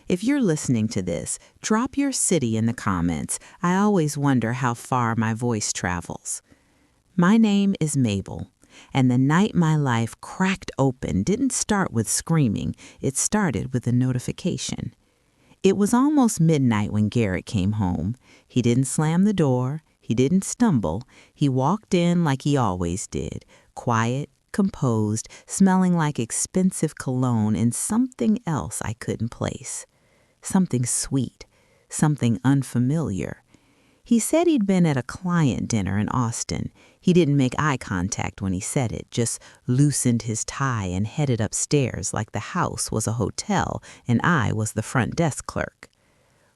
If you're listening to this, drop your city in the comments. I always wonder how far my voice travels. My name is Mabel, and the night my life cracked open didn't start with screaming. It started with a notification. It was almost midnight when Garrett came home. He didn't slam the door. He didn't stumble. He walked in like he always did, quiet, composed, smelling like expensive cologne and something else I couldn't place. Something sweet, something unfamiliar. He said he'd been at a client dinner in Austin. He didn't make eye contact when he said it, just loosened his tie and headed upstairs like the house was a hotel and I was the front desk clerk.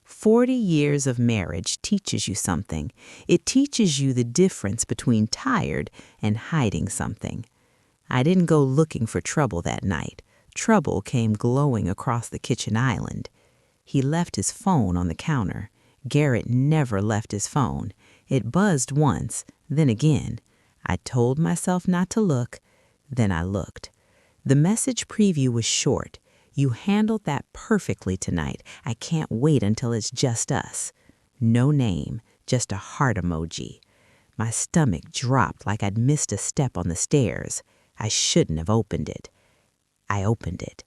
40 years of marriage teaches you something. It teaches you the difference between tired and hiding something. I didn't go looking for trouble that night. Trouble came glowing across the kitchen island. He left his phone on the counter. Garrett never left his phone. It buzzed once, then again. I told myself not to look, then I looked. The message preview was short. You handled that perfectly tonight. I can't wait until it's just us. No name, just a heart emoji. My stomach dropped like I'd missed a step on the stairs. I shouldn't have opened it. I opened it.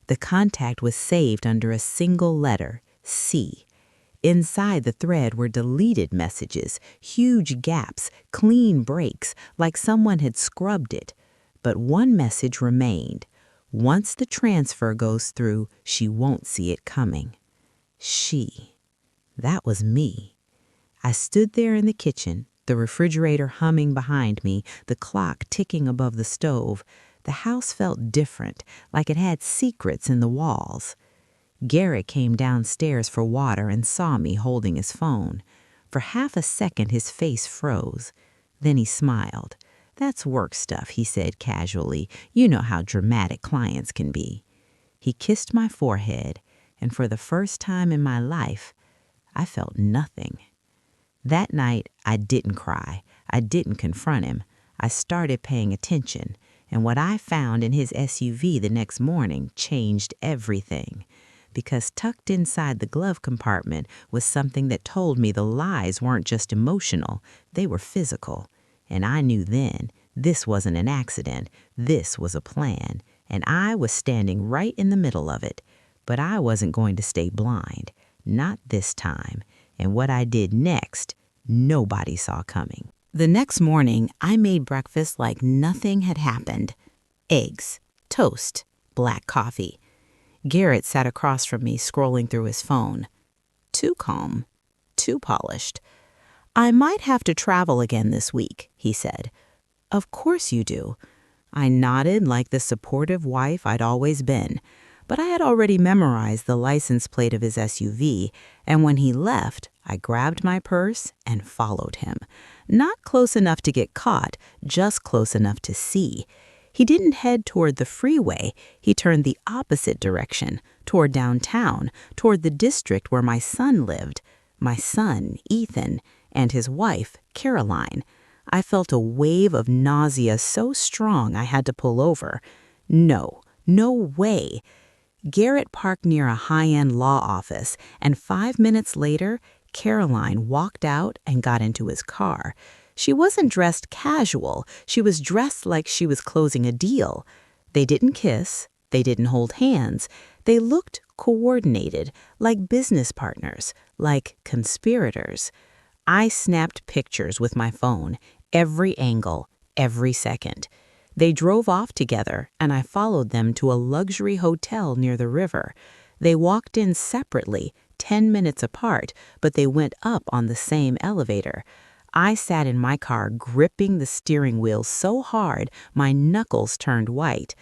The contact was saved under a single letter, C. Inside the thread were deleted messages, huge gaps, clean breaks, like someone had scrubbed it. But one message remained. Once the transfer goes through, she won't see it coming. She. That was me. I stood there in the kitchen, the refrigerator humming behind me, the clock ticking above the stove. The house felt different, like it had secrets in the walls. Garrett came downstairs for water and saw me holding his phone. For half a second, his face froze. Then he smiled. "That's work stuff," he said casually. "You know how dramatic clients can be." He kissed my forehead, and for the first time in my life, I felt nothing. That night, I didn't cry. I didn't confront him. I started paying attention, and what I found in his SUV the next morning changed everything. Because tucked inside the glove compartment was something that told me the lies weren't just emotional, they were physical. And I knew then, this wasn't an accident, this was a plan, and I was standing right in the middle of it. But I wasn't going to stay blind, not this time, and what I did next, nobody saw coming. The next morning, I made breakfast like nothing had happened. Eggs, toast, black coffee. Garrett sat across from me, scrolling through his phone. Too calm, too polished. "I might have to travel again this week," he said. "Of course you do." I nodded like the supportive wife I'd always been, but I had already memorized the license plate of his SUV, and when he left, I grabbed my purse and followed him. Not close enough to get caught, just close enough to see. He didn't head toward the freeway. He turned the opposite direction, toward downtown, toward the district where my son lived. My son, Ethan, and his wife, Caroline. I felt a wave of nausea so strong I had to pull over. No way. Garrett parked near a high-end law office, and 5 minutes later, Caroline walked out and got into his car. She wasn't dressed casual. She was dressed like she was closing a deal. They didn't kiss. They didn't hold hands. They looked coordinated, like business partners, like conspirators. I snapped pictures with my phone, every angle, every second. They drove off together, and I followed them to a luxury hotel near the river. They walked in separately, 10 minutes apart, but they went up on the same elevator. I sat in my car gripping the steering wheel so hard my knuckles turned white.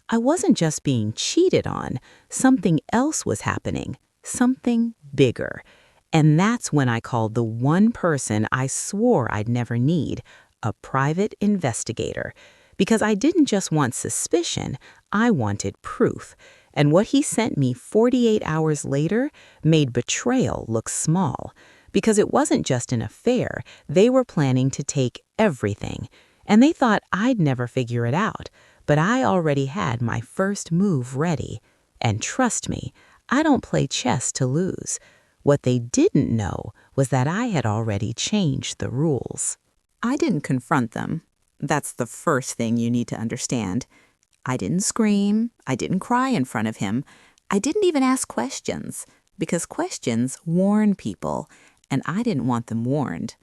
I wasn't just being cheated on. Something else was happening, something bigger. And that's when I called the one person I swore I'd never need, a private investigator. Because I didn't just want suspicion, I wanted proof. And what he sent me 48 hours later made betrayal look small. Because it wasn't just an affair, they were planning to take everything. And they thought I'd never figure it out. But I already had my first move ready. And trust me, I don't play chess to lose. What they didn't know was that I had already changed the rules. I didn't confront them. That's the first thing you need to understand. I didn't scream. I didn't cry in front of him. I didn't even ask questions, because questions warn people, and I didn't want them warned.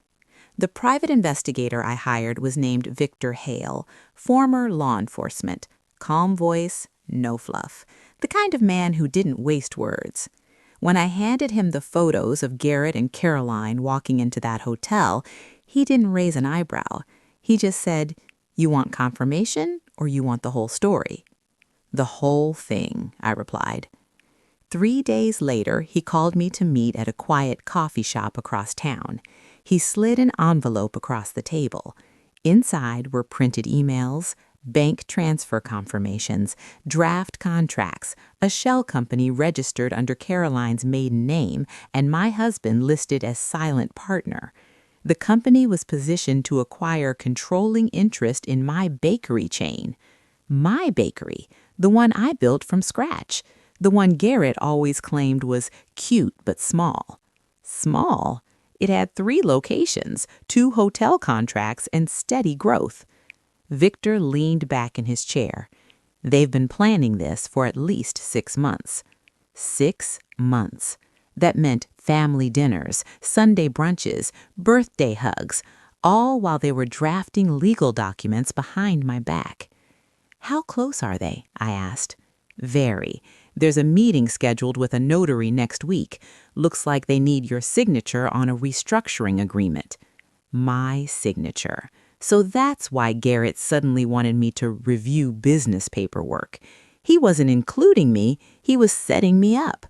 The private investigator I hired was named Victor Hale, former law enforcement. Calm voice, no fluff. The kind of man who didn't waste words. When I handed him the photos of Garrett and Caroline walking into that hotel, he didn't raise an eyebrow. He just said, "You want confirmation or you want the whole story?" "The whole thing," I replied. 3 days later, he called me to meet at a quiet coffee shop across town. He slid an envelope across the table. Inside were printed emails, bank transfer confirmations, draft contracts, a shell company registered under Caroline's maiden name, and my husband listed as silent partner. The company was positioned to acquire controlling interest in my bakery chain. My bakery, the one I built from scratch, the one Garrett always claimed was cute but small. Small? It had 3 locations, 2 hotel contracts, and steady growth. Victor leaned back in his chair. They've been planning this for at least 6 months. 6 months. That meant family dinners, Sunday brunches, birthday hugs, all while they were drafting legal documents behind my back. "How close are they?" I asked. "Very. There's a meeting scheduled with a notary next week. Looks like they need your signature on a restructuring agreement." My signature. So that's why Garrett suddenly wanted me to review business paperwork. He wasn't including me, he was setting me up.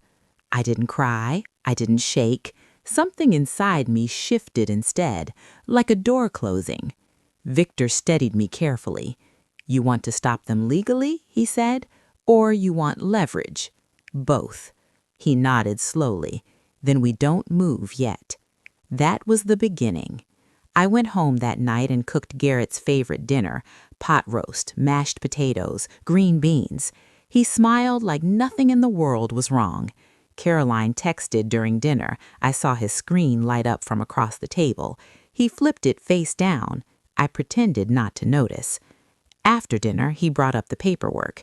I didn't cry, I didn't shake. Something inside me shifted instead, like a door closing. Victor steadied me carefully. "You want to stop them legally," he said, "or you want leverage?" "Both." He nodded slowly. "Then we don't move yet." That was the beginning. I went home that night and cooked Garrett's favorite dinner, pot roast, mashed potatoes, green beans. He smiled like nothing in the world was wrong. Caroline texted during dinner. I saw his screen light up from across the table. He flipped it face down. I pretended not to notice. After dinner, he brought up the paperwork.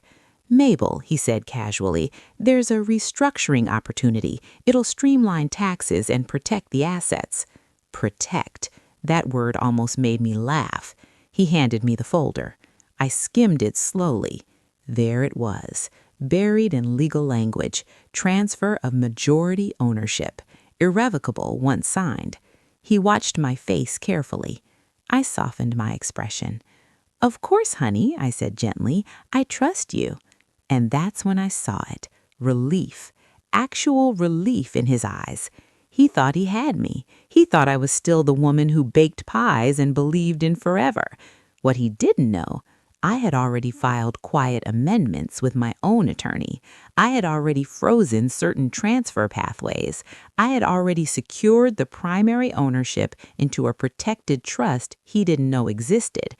"Mabel," he said casually, "there's a restructuring opportunity. It'll streamline taxes and protect the assets." Protect. That word almost made me laugh. He handed me the folder. I skimmed it slowly. There it was, buried in legal language, transfer of majority ownership, irrevocable once signed. He watched my face carefully. I softened my expression. "Of course, honey," I said gently, "I trust you." And that's when I saw it. Relief. Actual relief in his eyes. He thought he had me. He thought I was still the woman who baked pies and believed in forever. What he didn't know, I had already filed quiet amendments with my own attorney. I had already frozen certain transfer pathways. I had already secured the primary ownership into a protected trust he didn't know existed.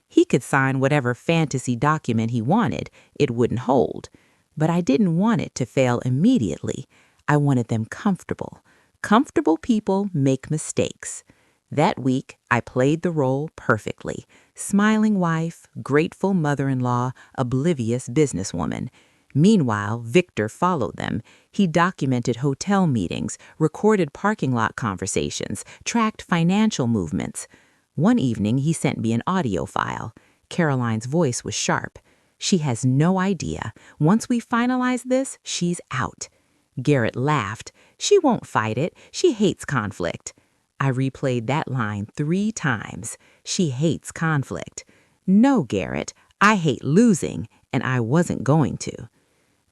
He could sign whatever fantasy document he wanted. It wouldn't hold. But I didn't want it to fail immediately. I wanted them comfortable. Comfortable people make mistakes. That week, I played the role perfectly. Smiling wife, grateful mother-in-law, oblivious businesswoman. Meanwhile, Victor followed them. He documented hotel meetings, recorded parking lot conversations, tracked financial movements. One evening, he sent me an audio file. Caroline's voice was sharp. "She has no idea. Once we finalize this, she's out." Garrett laughed. "She won't fight it. She hates conflict." I replayed that line 3 times. She hates conflict. "No, Garrett, I hate losing, and I wasn't going to."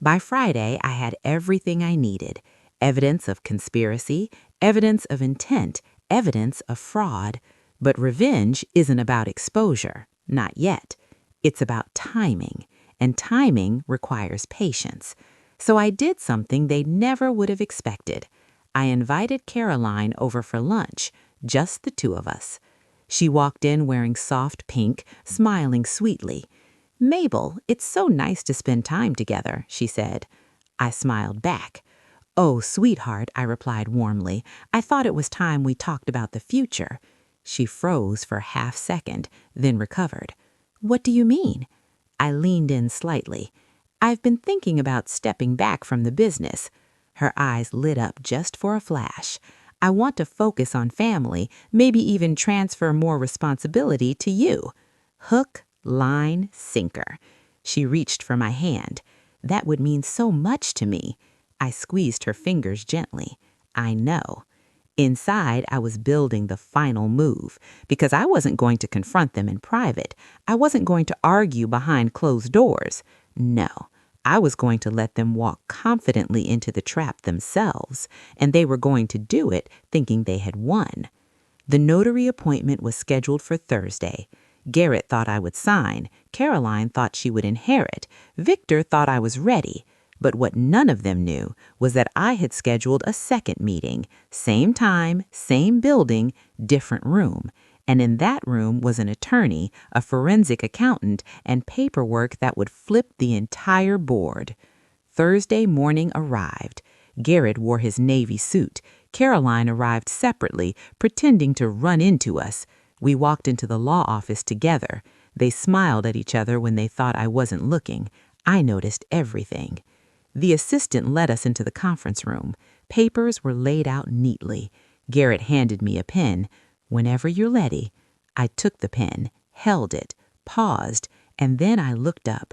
By Friday, I had everything I needed. Evidence of conspiracy, evidence of intent, evidence of fraud. But revenge isn't about exposure. Not yet. It's about timing, and timing requires patience. So I did something they never would have expected. I invited Caroline over for lunch, just the 2 of us. She walked in wearing soft pink, smiling sweetly. "Mabel, it's so nice to spend time together," she said. I smiled back. "Oh, sweetheart," I replied warmly, "I thought it was time we talked about the future." She froze for a half-second, then recovered. "What do you mean?" I leaned in slightly. "I've been thinking about stepping back from the business." Her eyes lit up just for a flash. "I want to focus on family, maybe even transfer more responsibility to you." Hook, line, sinker. She reached for my hand. "That would mean so much to me." I squeezed her fingers gently. "I know." Inside, I was building the final move because I wasn't going to confront them in private. I wasn't going to argue behind closed doors. No, I was going to let them walk confidently into the trap themselves, and they were going to do it thinking they had won. The notary appointment was scheduled for Thursday. Garrett thought I would sign. Caroline thought she would inherit. Victor thought I was ready. But what none of them knew was that I had scheduled a second meeting, same time, same building, different room. And in that room was an attorney, a forensic accountant, and paperwork that would flip the entire board. Thursday morning arrived. Garrett wore his navy suit. Caroline arrived separately, pretending to run into us. We walked into the law office together. They smiled at each other when they thought I wasn't looking. I noticed everything. The assistant led us into the conference room. Papers were laid out neatly. Garrett handed me a pen. "Whenever you're ready." I took the pen, held it, paused, and then I looked up.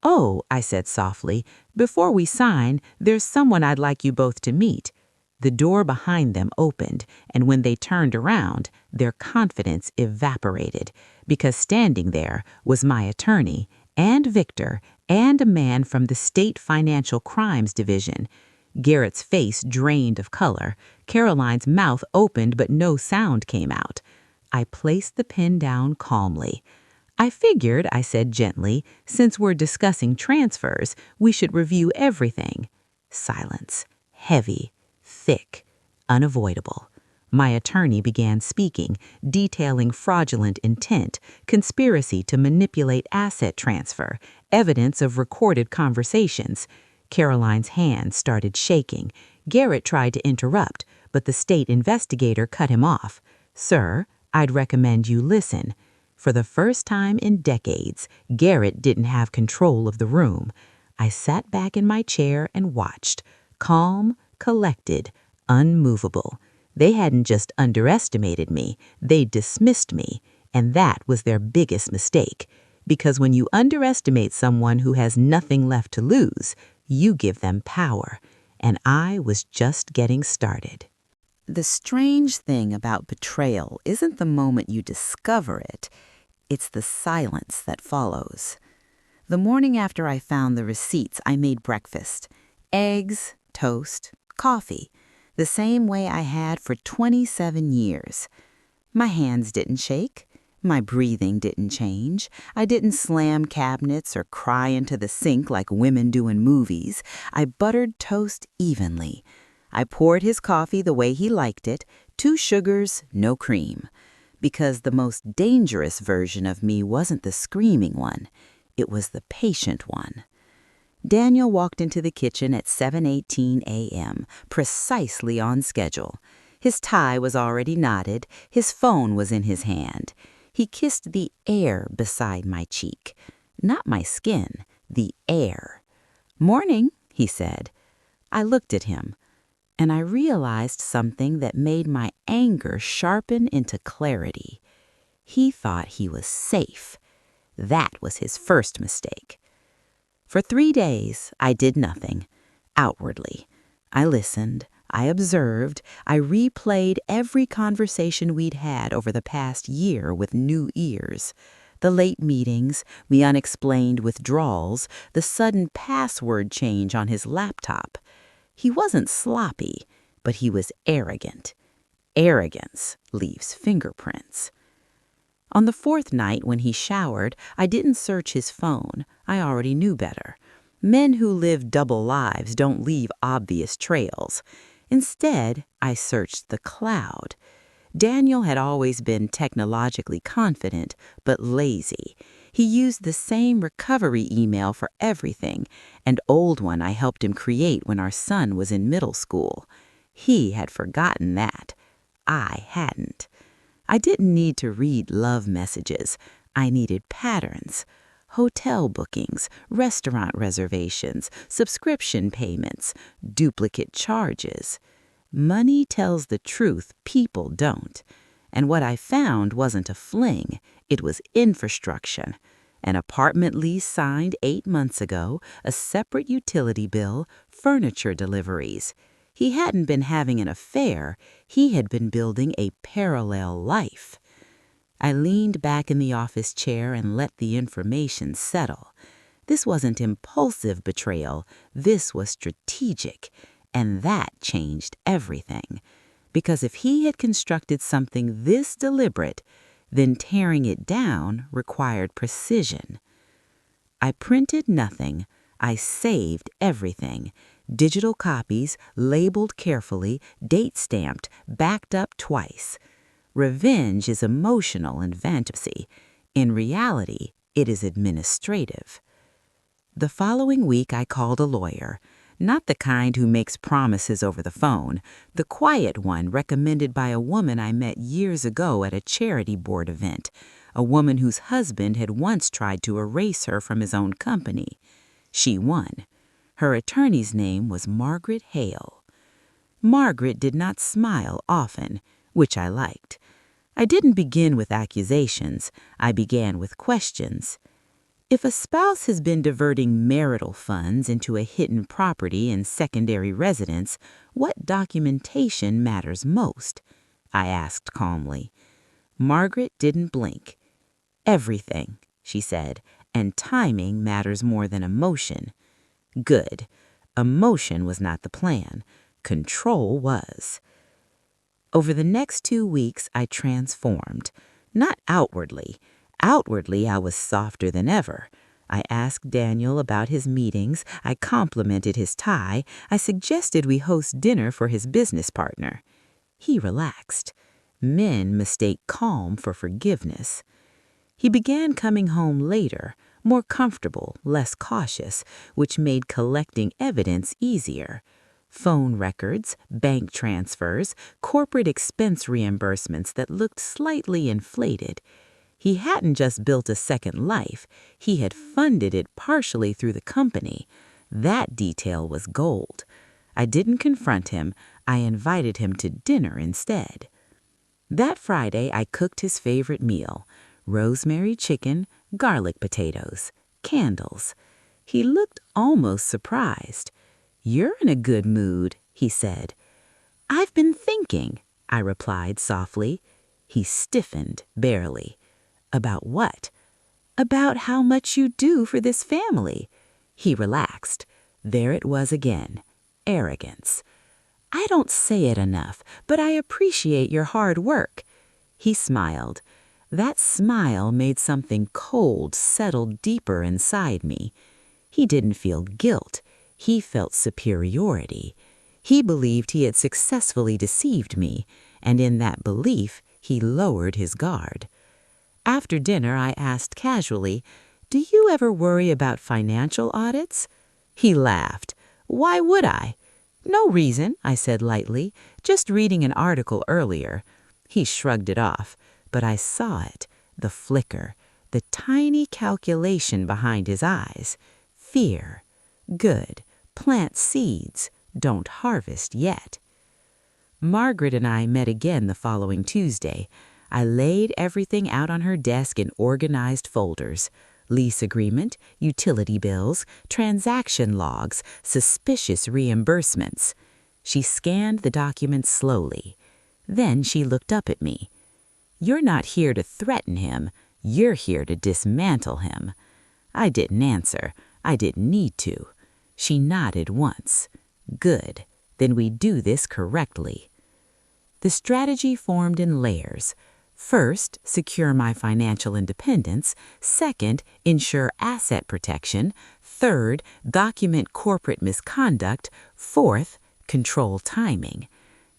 "Oh," I said softly, "before we sign, there's someone I'd like you both to meet." The door behind them opened, and when they turned around, their confidence evaporated, because standing there was my attorney, and Victor, and a man from the State Financial Crimes Division. Garrett's face drained of color. Caroline's mouth opened, but no sound came out. I placed the pen down calmly. "I figured," I said gently, "since we're discussing transfers, we should review everything." Silence. Heavy. Thick. Unavoidable. My attorney began speaking, detailing fraudulent intent, conspiracy to manipulate asset transfer, evidence of recorded conversations. Caroline's hand started shaking. Garrett tried to interrupt, but the state investigator cut him off. "Sir, I'd recommend you listen." For the first time in decades, Garrett didn't have control of the room. I sat back in my chair and watched, calm, collected, unmovable. They hadn't just underestimated me, they dismissed me, and that was their biggest mistake. Because when you underestimate someone who has nothing left to lose, you give them power. And I was just getting started. The strange thing about betrayal isn't the moment you discover it, it's the silence that follows. The morning after I found the receipts, I made breakfast. Eggs, toast, coffee, the same way I had for 27 years. My hands didn't shake. My breathing didn't change. I didn't slam cabinets or cry into the sink like women do in movies. I buttered toast evenly. I poured his coffee the way he liked it, 2 sugars, no cream. Because the most dangerous version of me wasn't the screaming one. It was the patient one. Daniel walked into the kitchen at 7:18 a.m., precisely on schedule. His tie was already knotted. His phone was in his hand. He kissed the air beside my cheek. Not my skin, the air. "Morning," he said. I looked at him, and I realized something that made my anger sharpen into clarity. He thought he was safe. That was his first mistake. For 3 days, I did nothing. Outwardly. I listened. I observed. I replayed every conversation we'd had over the past year with new ears. The late meetings, the unexplained withdrawals, the sudden password change on his laptop. He wasn't sloppy, but he was arrogant. Arrogance leaves fingerprints. On the 4th night, when he showered, I didn't search his phone. I already knew better. Men who live double lives don't leave obvious trails. Instead, I searched the cloud. Daniel had always been technologically confident, but lazy. He used the same recovery email for everything, an old one I helped him create when our son was in middle school. He had forgotten that. I hadn't. I didn't need to read love messages. I needed patterns. Hotel bookings, restaurant reservations, subscription payments, duplicate charges. Money tells the truth, people don't. And what I found wasn't a fling, it was infrastructure. An apartment lease signed 8 months ago, a separate utility bill, furniture deliveries. He hadn't been having an affair, he had been building a parallel life. I leaned back in the office chair and let the information settle. This wasn't impulsive betrayal, this was strategic, and that changed everything. Because if he had constructed something this deliberate, then tearing it down required precision. I printed nothing, I saved everything. Digital copies, labeled carefully, date-stamped, backed up twice. Revenge is emotional and fantasy. In reality, it is administrative. The following week I called a lawyer, not the kind who makes promises over the phone, the quiet one recommended by a woman I met years ago at a charity board event, a woman whose husband had once tried to erase her from his own company. She won. Her attorney's name was Margaret Hale. Margaret did not smile often, which I liked. I didn't begin with accusations, I began with questions. If a spouse has been diverting marital funds into a hidden property in secondary residence, what documentation matters most? I asked calmly. Margaret didn't blink. Everything, she said, and timing matters more than emotion. Good. Emotion was not the plan. Control was. Over the next 2 weeks, I transformed. Not outwardly. Outwardly, I was softer than ever. I asked Daniel about his meetings. I complimented his tie. I suggested we host dinner for his business partner. He relaxed. Men mistake calm for forgiveness. He began coming home later, more comfortable, less cautious, which made collecting evidence easier. Phone records, bank transfers, corporate expense reimbursements that looked slightly inflated. He hadn't just built a second life, he had funded it partially through the company. That detail was gold. I didn't confront him, I invited him to dinner instead. That Friday, I cooked his favorite meal, rosemary chicken, garlic potatoes, candles. He looked almost surprised. "You're in a good mood," he said. "I've been thinking," I replied softly. He stiffened, barely. "About what?" "About how much you do for this family." He relaxed. There it was again. Arrogance. "I don't say it enough, but I appreciate your hard work." He smiled. That smile made something cold settle deeper inside me. He didn't feel guilt. He felt superiority. He believed he had successfully deceived me, and in that belief, he lowered his guard. After dinner, I asked casually, "Do you ever worry about financial audits?" He laughed. "Why would I?" "No reason," I said lightly, "just reading an article earlier." He shrugged it off, but I saw it, the flicker, the tiny calculation behind his eyes. Fear. Good. Plant seeds. Don't harvest yet. Margaret and I met again the following Tuesday. I laid everything out on her desk in organized folders. Lease agreement, utility bills, transaction logs, suspicious reimbursements. She scanned the documents slowly. Then she looked up at me. "You're not here to threaten him. You're here to dismantle him." I didn't answer. I didn't need to. She nodded once. "Good. Then we do this correctly." The strategy formed in layers. First, secure my financial independence. Second, ensure asset protection. Third, document corporate misconduct. Fourth, control timing.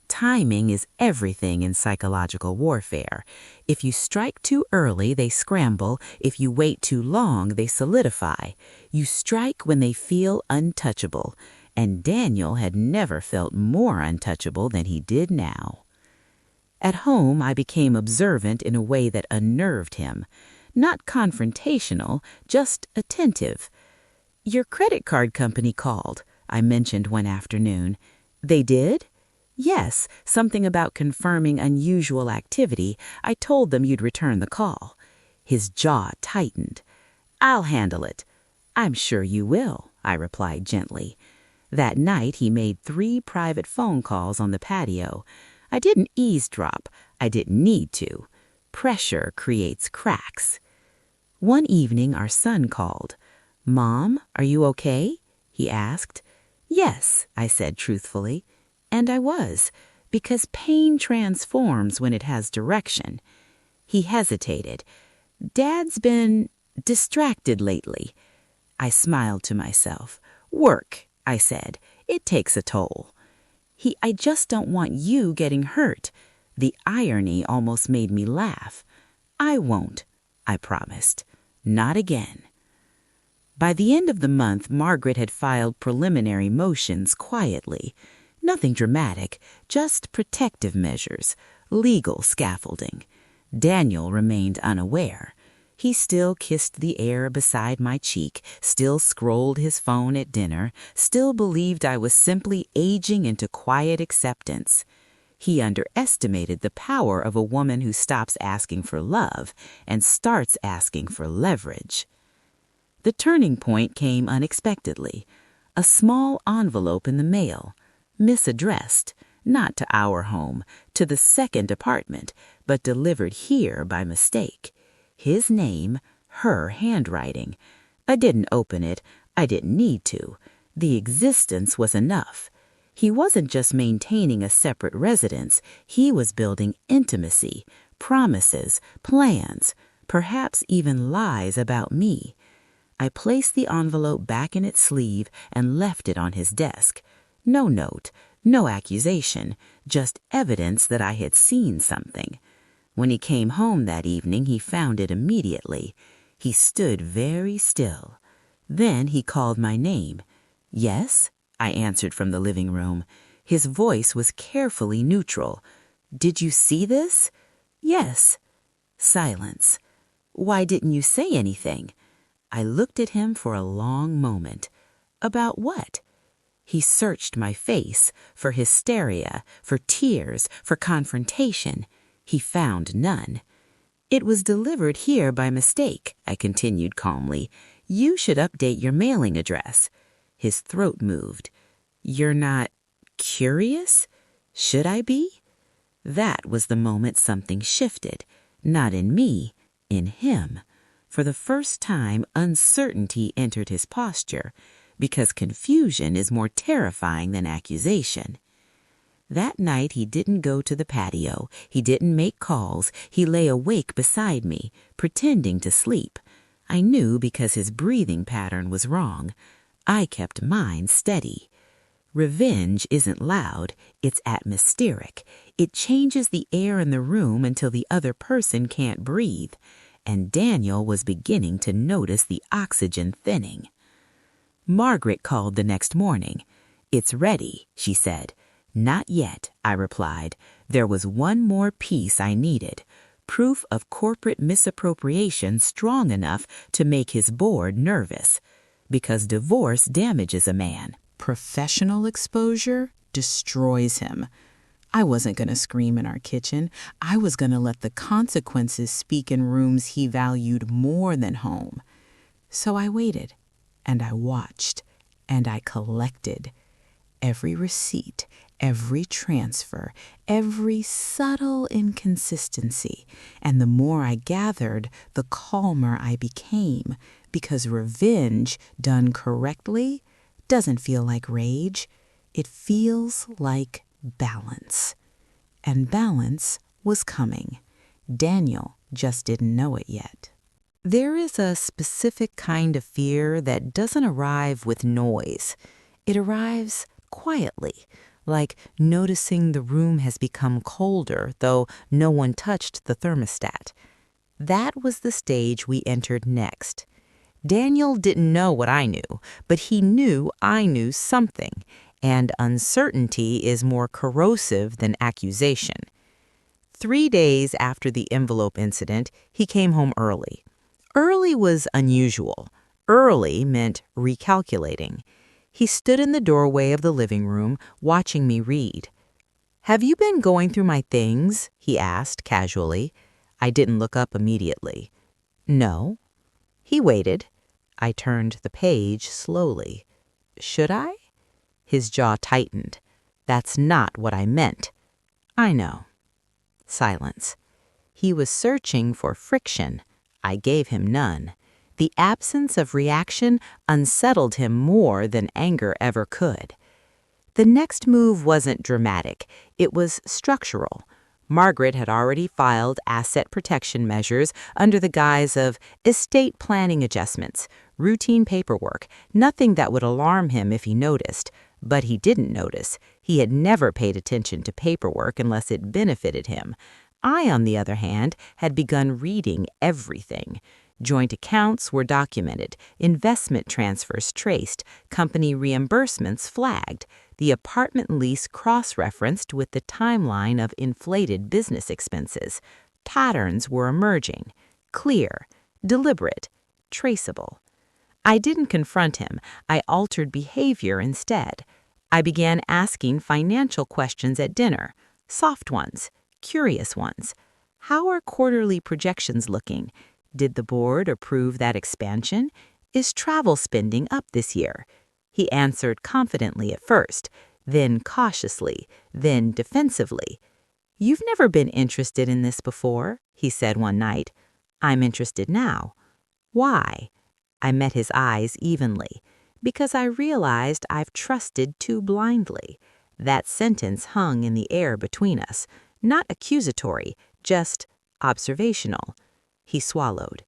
Timing is everything in psychological warfare. If you strike too early, they scramble. If you wait too long, they solidify. You strike when they feel untouchable. And Daniel had never felt more untouchable than he did now. At home, I became observant in a way that unnerved him. Not confrontational, just attentive. "Your credit card company called," I mentioned one afternoon. "They did?" "Yes, something about confirming unusual activity. I told them you'd return the call." His jaw tightened. "I'll handle it." "I'm sure you will," I replied gently. That night, he made 3 private phone calls on the patio. I didn't eavesdrop. I didn't need to. Pressure creates cracks. One evening, our son called. "Mom, are you okay?" he asked. "Yes," I said truthfully. And I was, because pain transforms when it has direction. He hesitated. "Dad's been distracted lately." I smiled to myself. "Work," I said. "It takes a toll." "I just don't want you getting hurt." The irony almost made me laugh. "I won't," I promised. "Not again." By the end of the month, Margaret had filed preliminary motions quietly. Nothing dramatic, just protective measures, legal scaffolding. Daniel remained unaware. He still kissed the air beside my cheek, still scrolled his phone at dinner, still believed I was simply aging into quiet acceptance. He underestimated the power of a woman who stops asking for love and starts asking for leverage. The turning point came unexpectedly. A small envelope in the mail. Misaddressed, not to our home, to the second apartment, but delivered here by mistake. His name, her handwriting. I didn't open it. I didn't need to. The existence was enough. He wasn't just maintaining a separate residence. He was building intimacy, promises, plans, perhaps even lies about me. I placed the envelope back in its sleeve and left it on his desk. No note, no accusation, just evidence that I had seen something. When he came home that evening, he found it immediately. He stood very still. Then he called my name. "Yes?" I answered from the living room. His voice was carefully neutral. "Did you see this?" "Yes." Silence. "Why didn't you say anything?" I looked at him for a long moment. "About what?" He searched my face for hysteria, for tears, for confrontation. He found none. "It was delivered here by mistake," I continued calmly. "You should update your mailing address." His throat moved. "You're not curious? Should I be?" That was the moment something shifted. Not in me, in him. For the first time, uncertainty entered his posture, because confusion is more terrifying than accusation. That night, he didn't go to the patio. He didn't make calls. He lay awake beside me, pretending to sleep. I knew because his breathing pattern was wrong. I kept mine steady. Revenge isn't loud, it's atmospheric. It changes the air in the room until the other person can't breathe. And Daniel was beginning to notice the oxygen thinning. Margaret called the next morning. "It's ready," she said. "Not yet," I replied. There was one more piece I needed. Proof of corporate misappropriation strong enough to make his board nervous. Because divorce damages a man. Professional exposure destroys him. I wasn't going to scream in our kitchen. I was going to let the consequences speak in rooms he valued more than home. So I waited. And I watched, and I collected. Every receipt, every transfer, every subtle inconsistency. And the more I gathered, the calmer I became, because revenge, done correctly, doesn't feel like rage. It feels like balance. And balance was coming. Daniel just didn't know it yet. There is a specific kind of fear that doesn't arrive with noise. It arrives quietly, like noticing the room has become colder, though no one touched the thermostat. That was the stage we entered next. Daniel didn't know what I knew, but he knew I knew something, and uncertainty is more corrosive than accusation. 3 days after the envelope incident, he came home early. Early was unusual. Early meant recalculating. He stood in the doorway of the living room, watching me read. "Have you been going through my things?" he asked casually. I didn't look up immediately. "No." He waited. I turned the page slowly. "Should I?" His jaw tightened. "That's not what I meant." "I know." Silence. He was searching for friction. I gave him none. The absence of reaction unsettled him more than anger ever could. The next move wasn't dramatic. It was structural. Margaret had already filed asset protection measures under the guise of estate planning adjustments, routine paperwork, nothing that would alarm him if he noticed. But he didn't notice. He had never paid attention to paperwork unless it benefited him. I, on the other hand, had begun reading everything. Joint accounts were documented, investment transfers traced, company reimbursements flagged, the apartment lease cross-referenced with the timeline of inflated business expenses. Patterns were emerging, clear, deliberate, traceable. I didn't confront him. I altered behavior instead. I began asking financial questions at dinner, soft ones, curious ones. How are quarterly projections looking? Did the board approve that expansion? Is travel spending up this year? He answered confidently at first, then cautiously, then defensively. "You've never been interested in this before," he said one night. "I'm interested now." "Why?" I met his eyes evenly. "Because I realized I've trusted too blindly." That sentence hung in the air between us, not accusatory, just observational. He swallowed.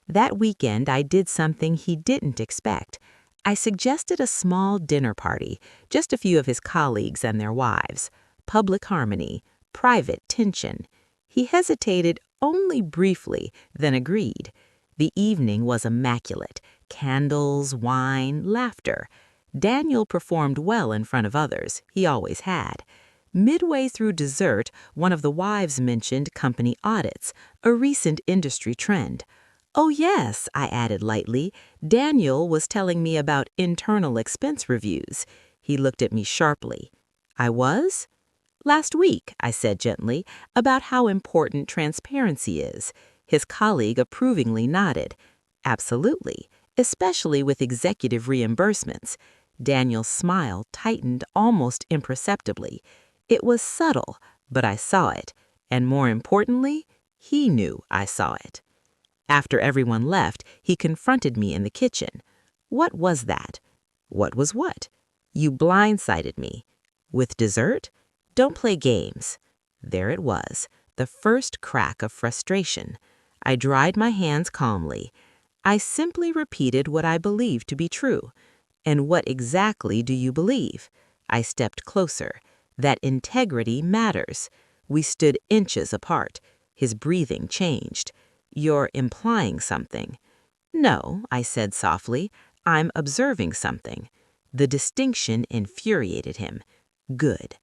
That weekend I did something he didn't expect. I suggested a small dinner party, just a few of his colleagues and their wives. Public harmony, private tension. He hesitated only briefly, then agreed. The evening was immaculate. Candles, wine, laughter. Daniel performed well in front of others. He always had. Midway through dessert, one of the wives mentioned company audits, a recent industry trend. "Oh yes," I added lightly, "Daniel was telling me about internal expense reviews." He looked at me sharply. "I was?" "Last week," I said gently, "about how important transparency is." His colleague approvingly nodded. "Absolutely, especially with executive reimbursements." Daniel's smile tightened almost imperceptibly. It was subtle, but I saw it. And more importantly, he knew I saw it. After everyone left, he confronted me in the kitchen. "What was that?" "What was what?" "You blindsided me." "With dessert?" "Don't play games." There it was, the first crack of frustration. I dried my hands calmly. "I simply repeated what I believed to be true." "And what exactly do you believe?" I stepped closer. "That integrity matters." We stood inches apart. His breathing changed. "You're implying something." "No," I said softly. "I'm observing something." The distinction infuriated him. Good.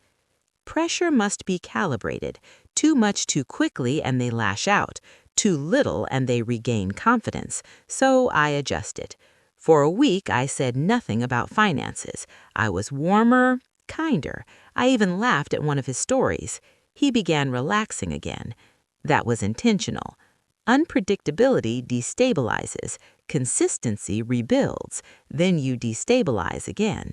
Pressure must be calibrated. Too much too quickly and they lash out. Too little and they regain confidence. So I adjusted. For a week, I said nothing about finances. I was warmer, kinder. I even laughed at one of his stories. He began relaxing again. That was intentional. Unpredictability destabilizes. Consistency rebuilds. Then you destabilize again.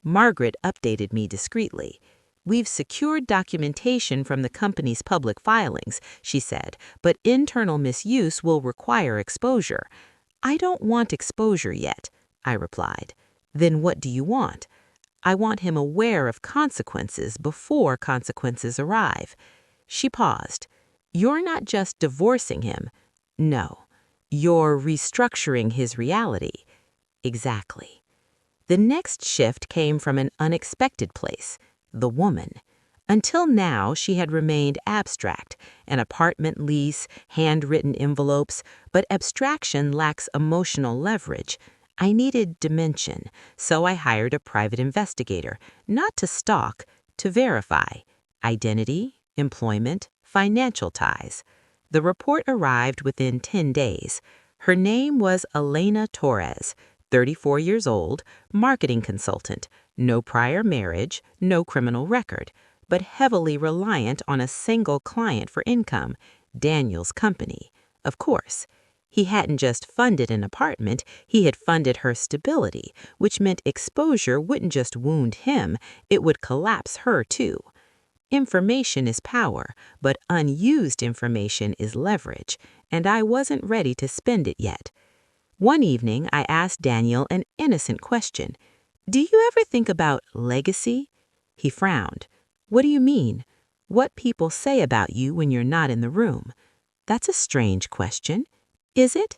Margaret updated me discreetly. "We've secured documentation from the company's public filings," she said, "but internal misuse will require exposure." "I don't want exposure yet," I replied. "Then what do you want?" "I want him aware of consequences before consequences arrive." She paused. "You're not just divorcing him." "No. You're restructuring his reality." "Exactly." The next shift came from an unexpected place. the woman. Until now, she had remained abstract, an apartment lease, handwritten envelopes, but abstraction lacks emotional leverage. I needed dimension, so I hired a private investigator, not to stalk, to verify identity, employment, financial ties. The report arrived within 10 days. Her name was Elena Torres, 34 years old, marketing consultant, no prior marriage, no criminal record, but heavily reliant on a single client for income, Daniel's company. Of course, he hadn't just funded an apartment, he had funded her stability, which meant exposure wouldn't just wound him, it would collapse her too. Information is power, but unused information is leverage, and I wasn't ready to spend it yet. One evening, I asked Daniel an innocent question. "Do you ever think about legacy?" He frowned. "What do you mean? What people say about you when you're not in the room?" "That's a strange question." "Is it?"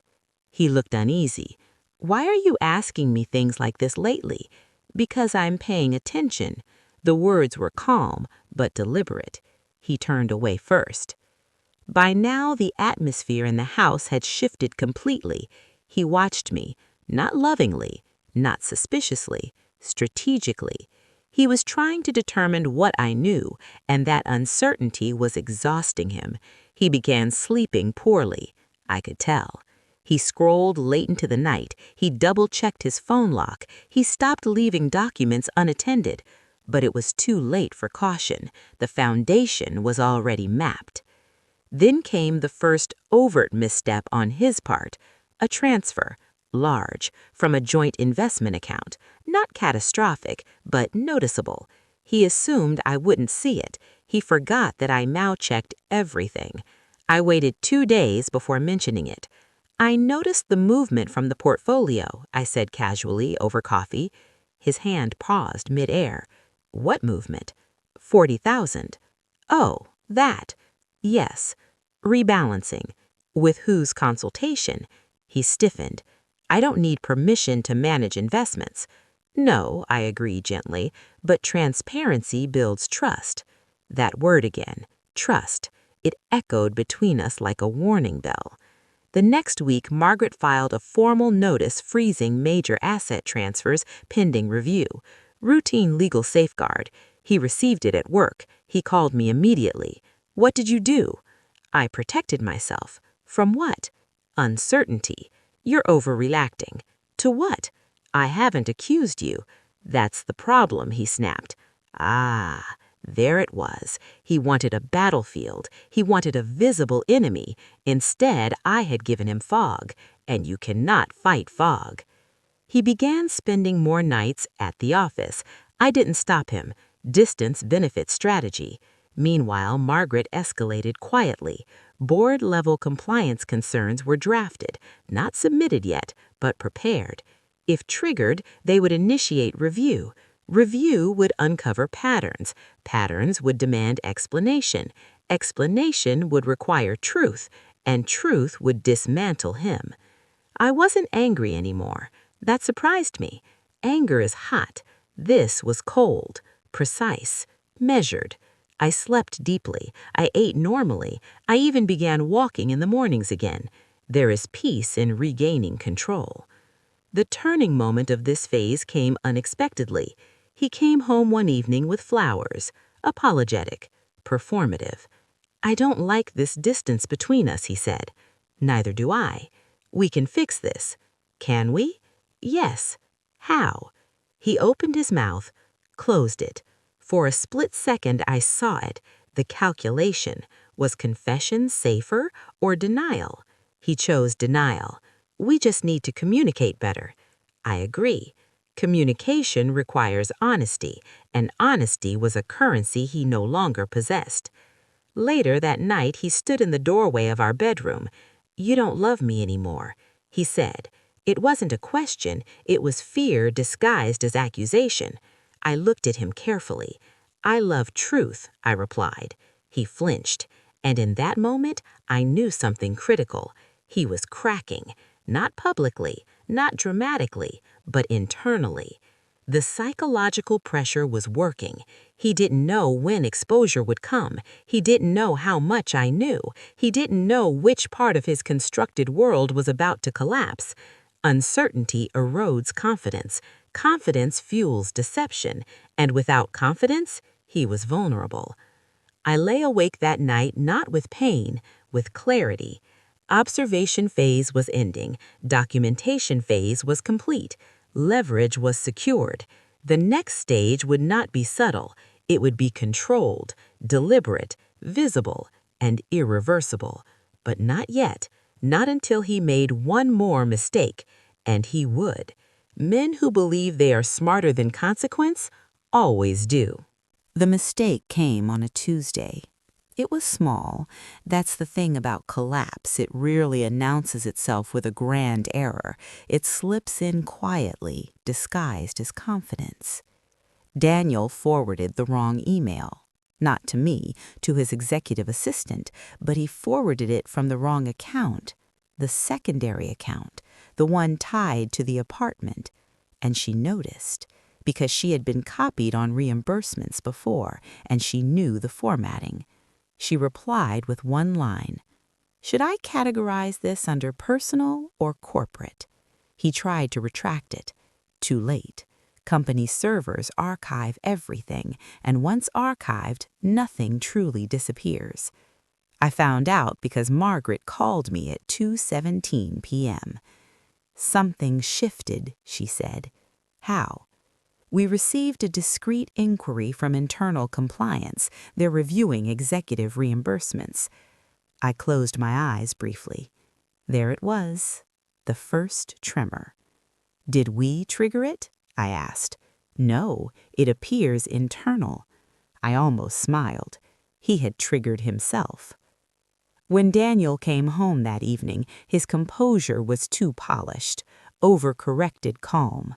He looked uneasy. "Why are you asking me things like this lately?" "Because I'm paying attention." The words were calm, but deliberate. He turned away first. By now, the atmosphere in the house had shifted completely. He watched me, not lovingly, not suspiciously, strategically. He was trying to determine what I knew, and that uncertainty was exhausting him. He began sleeping poorly. I could tell. He scrolled late into the night. He double-checked his phone lock. He stopped leaving documents unattended. But it was too late for caution. The foundation was already mapped. Then came the first overt misstep on his part, a transfer, large, from a joint investment account, not catastrophic, but noticeable. He assumed I wouldn't see it. He forgot that I now-checked everything. I waited 2 days before mentioning it. "I noticed the movement from the portfolio," I said casually over coffee. His hand paused mid-air. "What movement?" "40,000. "Oh, that." "Yes." "Rebalancing." "With whose consultation?" He stiffened. "I don't need permission to manage investments." "No," I agreed gently, "but transparency builds trust." That word again, trust. It echoed between us like a warning bell. The next week, Margaret filed a formal notice freezing major asset transfers pending review. Routine legal safeguard. He received it at work. He called me immediately. "What did you do?" I protected myself. "From what?" "Uncertainty." "You're overreacting." "To what?" "I haven't accused you." "That's the problem," he snapped. Ah, there it was. He wanted a battlefield. He wanted a visible enemy. Instead, I had given him fog, and you cannot fight fog. He began spending more nights at the office. I didn't stop him. Distance benefits strategy. Meanwhile, Margaret escalated quietly. Board-level compliance concerns were drafted, not submitted yet, but prepared. If triggered, they would initiate review. Review would uncover patterns. Patterns would demand explanation. Explanation would require truth, and truth would dismantle him. I wasn't angry anymore. That surprised me. Anger is hot. This was cold, precise, measured. I slept deeply. I ate normally. I even began walking in the mornings again. There is peace in regaining control. The turning moment of this phase came unexpectedly. He came home one evening with flowers, apologetic, performative. "I don't like this distance between us," he said. "Neither do I." "We can fix this." "Can we?" "Yes." "How?" He opened his mouth, closed it. For a split second I saw it, the calculation. Was confession safer or denial? He chose denial. "We just need to communicate better." I agree. Communication requires honesty, and honesty was a currency he no longer possessed. Later that night, he stood in the doorway of our bedroom. "You don't love me anymore," he said. It wasn't a question, it was fear disguised as accusation. I looked at him carefully. "I love truth," I replied. He flinched, and in that moment, I knew something critical. He was cracking, not publicly, not dramatically, but internally. The psychological pressure was working. He didn't know when exposure would come. He didn't know how much I knew. He didn't know which part of his constructed world was about to collapse. Uncertainty erodes confidence. Confidence fuels deception. And without confidence, he was vulnerable. I lay awake that night not with pain, with clarity. Observation phase was ending. Documentation phase was complete. Leverage was secured. The next stage would not be subtle. It would be controlled, deliberate, visible, and irreversible. But not yet. Not until he made one more mistake. And he would. Men who believe they are smarter than consequence always do. The mistake came on a Tuesday. It was small. That's the thing about collapse. It rarely announces itself with a grand error. It slips in quietly, disguised as confidence. Daniel forwarded the wrong email. Not to me, to his executive assistant, but he forwarded it from the wrong account, the secondary account, the one tied to the apartment. And she noticed, because she had been copied on reimbursements before, and she knew the formatting. She replied with one line. Should I categorize this under personal or corporate? He tried to retract it. Too late. Company servers archive everything, and once archived, nothing truly disappears. I found out because Margaret called me at 2:17 p.m. Something shifted, she said. How? We received a discreet inquiry from internal compliance. They're reviewing executive reimbursements. I closed my eyes briefly. There it was, the first tremor. Did we trigger it? I asked. No, it appears internal. I almost smiled. He had triggered himself. When Daniel came home that evening, his composure was too polished, overcorrected calm.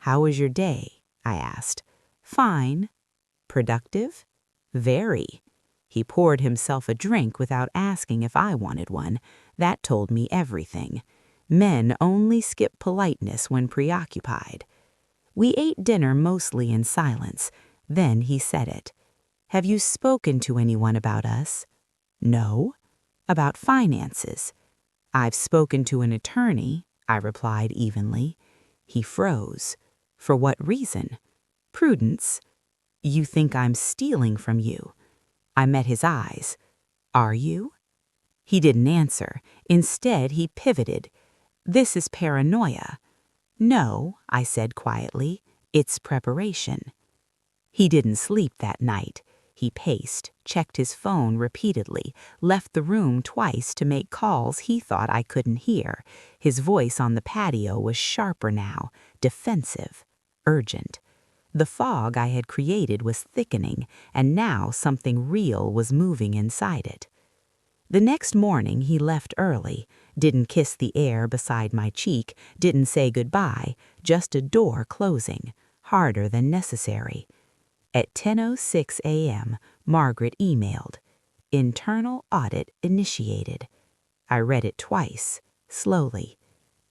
How was your day? I asked. Fine. Productive? Very. He poured himself a drink without asking if I wanted one. That told me everything. Men only skip politeness when preoccupied. We ate dinner mostly in silence. Then he said it. Have you spoken to anyone about us? No. About finances. I've spoken to an attorney, I replied evenly. He froze. For what reason? Prudence. You think I'm stealing from you. I met his eyes. Are you? He didn't answer. Instead, he pivoted. This is paranoia. No, I said quietly. It's preparation. He didn't sleep that night. He paced, checked his phone repeatedly, left the room twice to make calls he thought I couldn't hear. His voice on the patio was sharper now, defensive, urgent. The fog I had created was thickening, and now something real was moving inside it. The next morning he left early, didn't kiss the air beside my cheek, didn't say goodbye, just a door closing, harder than necessary. At 10:06 a.m., Margaret emailed. Internal audit initiated. I read it twice, slowly.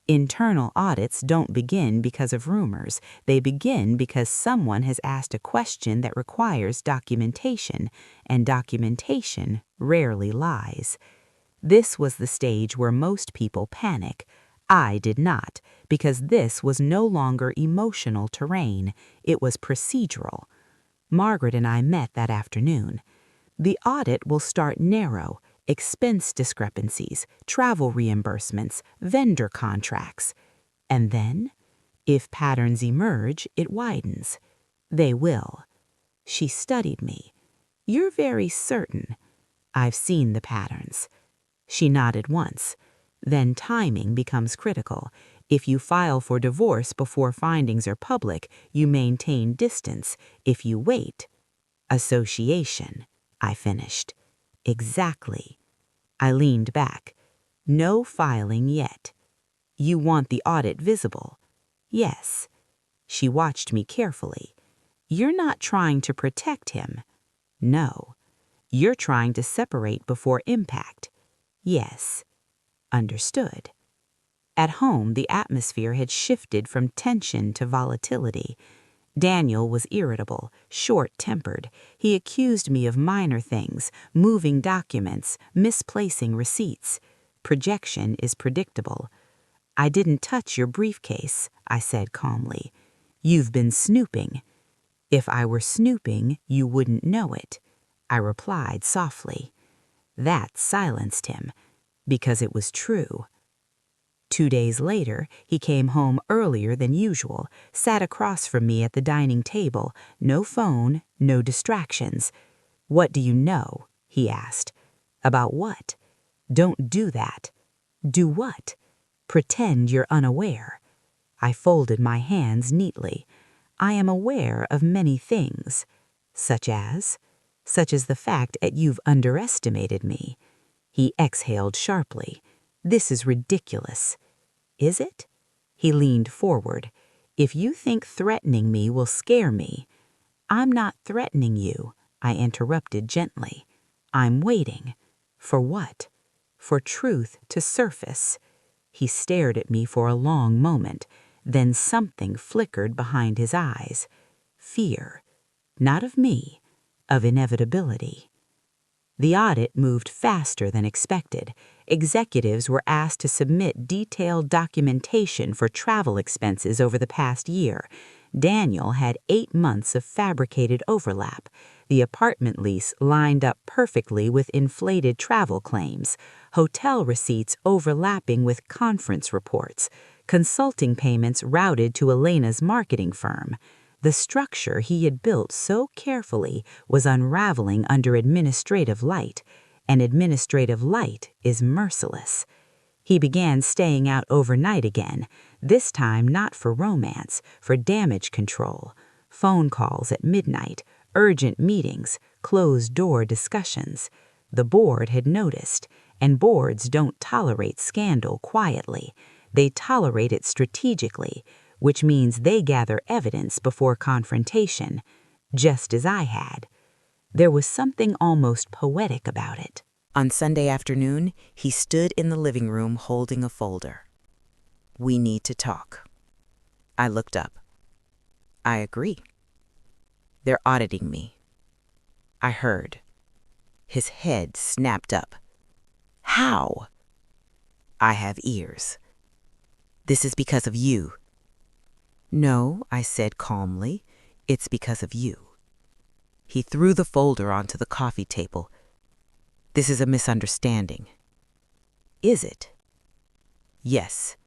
Internal audits don't begin because of rumors. They begin because someone has asked a question that requires documentation, and documentation rarely lies. This was the stage where most people panic. I did not, because this was no longer emotional terrain. It was procedural. Margaret and I met that afternoon. The audit will start narrow, expense discrepancies, travel reimbursements, vendor contracts. And then, if patterns emerge, it widens. They will. She studied me. You're very certain. I've seen the patterns. She nodded once. Then timing becomes critical. If you file for divorce before findings are public, you maintain distance. If you wait, association, I finished. Exactly. I leaned back. No filing yet. You want the audit visible? Yes. She watched me carefully. You're not trying to protect him. No. You're trying to separate before impact. Yes. Understood. At home, the atmosphere had shifted from tension to volatility. Daniel was irritable, short-tempered. He accused me of minor things, moving documents, misplacing receipts. Projection is predictable. "I didn't touch your briefcase," I said calmly. "You've been snooping." "If I were snooping, you wouldn't know it," I replied softly. That silenced him, because it was true. 2 days later, he came home earlier than usual, sat across from me at the dining table, no phone, no distractions. "What do you know?" he asked. "About what?" "Don't do that." "Do what?" "Pretend you're unaware." I folded my hands neatly. "I am aware of many things." Such as? "Such as the fact that you've underestimated me." He exhaled sharply. "This is ridiculous." "Is it?" He leaned forward. "If you think threatening me will scare me—" "I'm not threatening you," I interrupted gently. "I'm waiting." "For what?" "For truth to surface." He stared at me for a long moment. Then something flickered behind his eyes. Fear. Not of me, of inevitability. The audit moved faster than expected. Executives were asked to submit detailed documentation for travel expenses over the past year. Daniel had 8 months of fabricated overlap. The apartment lease lined up perfectly with inflated travel claims, hotel receipts overlapping with conference reports, consulting payments routed to Elena's marketing firm. The structure he had built so carefully was unraveling under administrative light, and administrative light is merciless. He began staying out overnight again, this time not for romance, for damage control. Phone calls at midnight, urgent meetings, closed-door discussions. The board had noticed, and boards don't tolerate scandal quietly. They tolerate it strategically, which means they gather evidence before confrontation, just as I had. There was something almost poetic about it. On Sunday afternoon, he stood in the living room holding a folder. "We need to talk." I looked up. "I agree." "They're auditing me." I heard. His head snapped up. "How?" "I have ears." "This is because of you." "No," I said calmly, "it's because of you." He threw the folder onto the coffee table. "This is a misunderstanding." "Is it?" "Yes."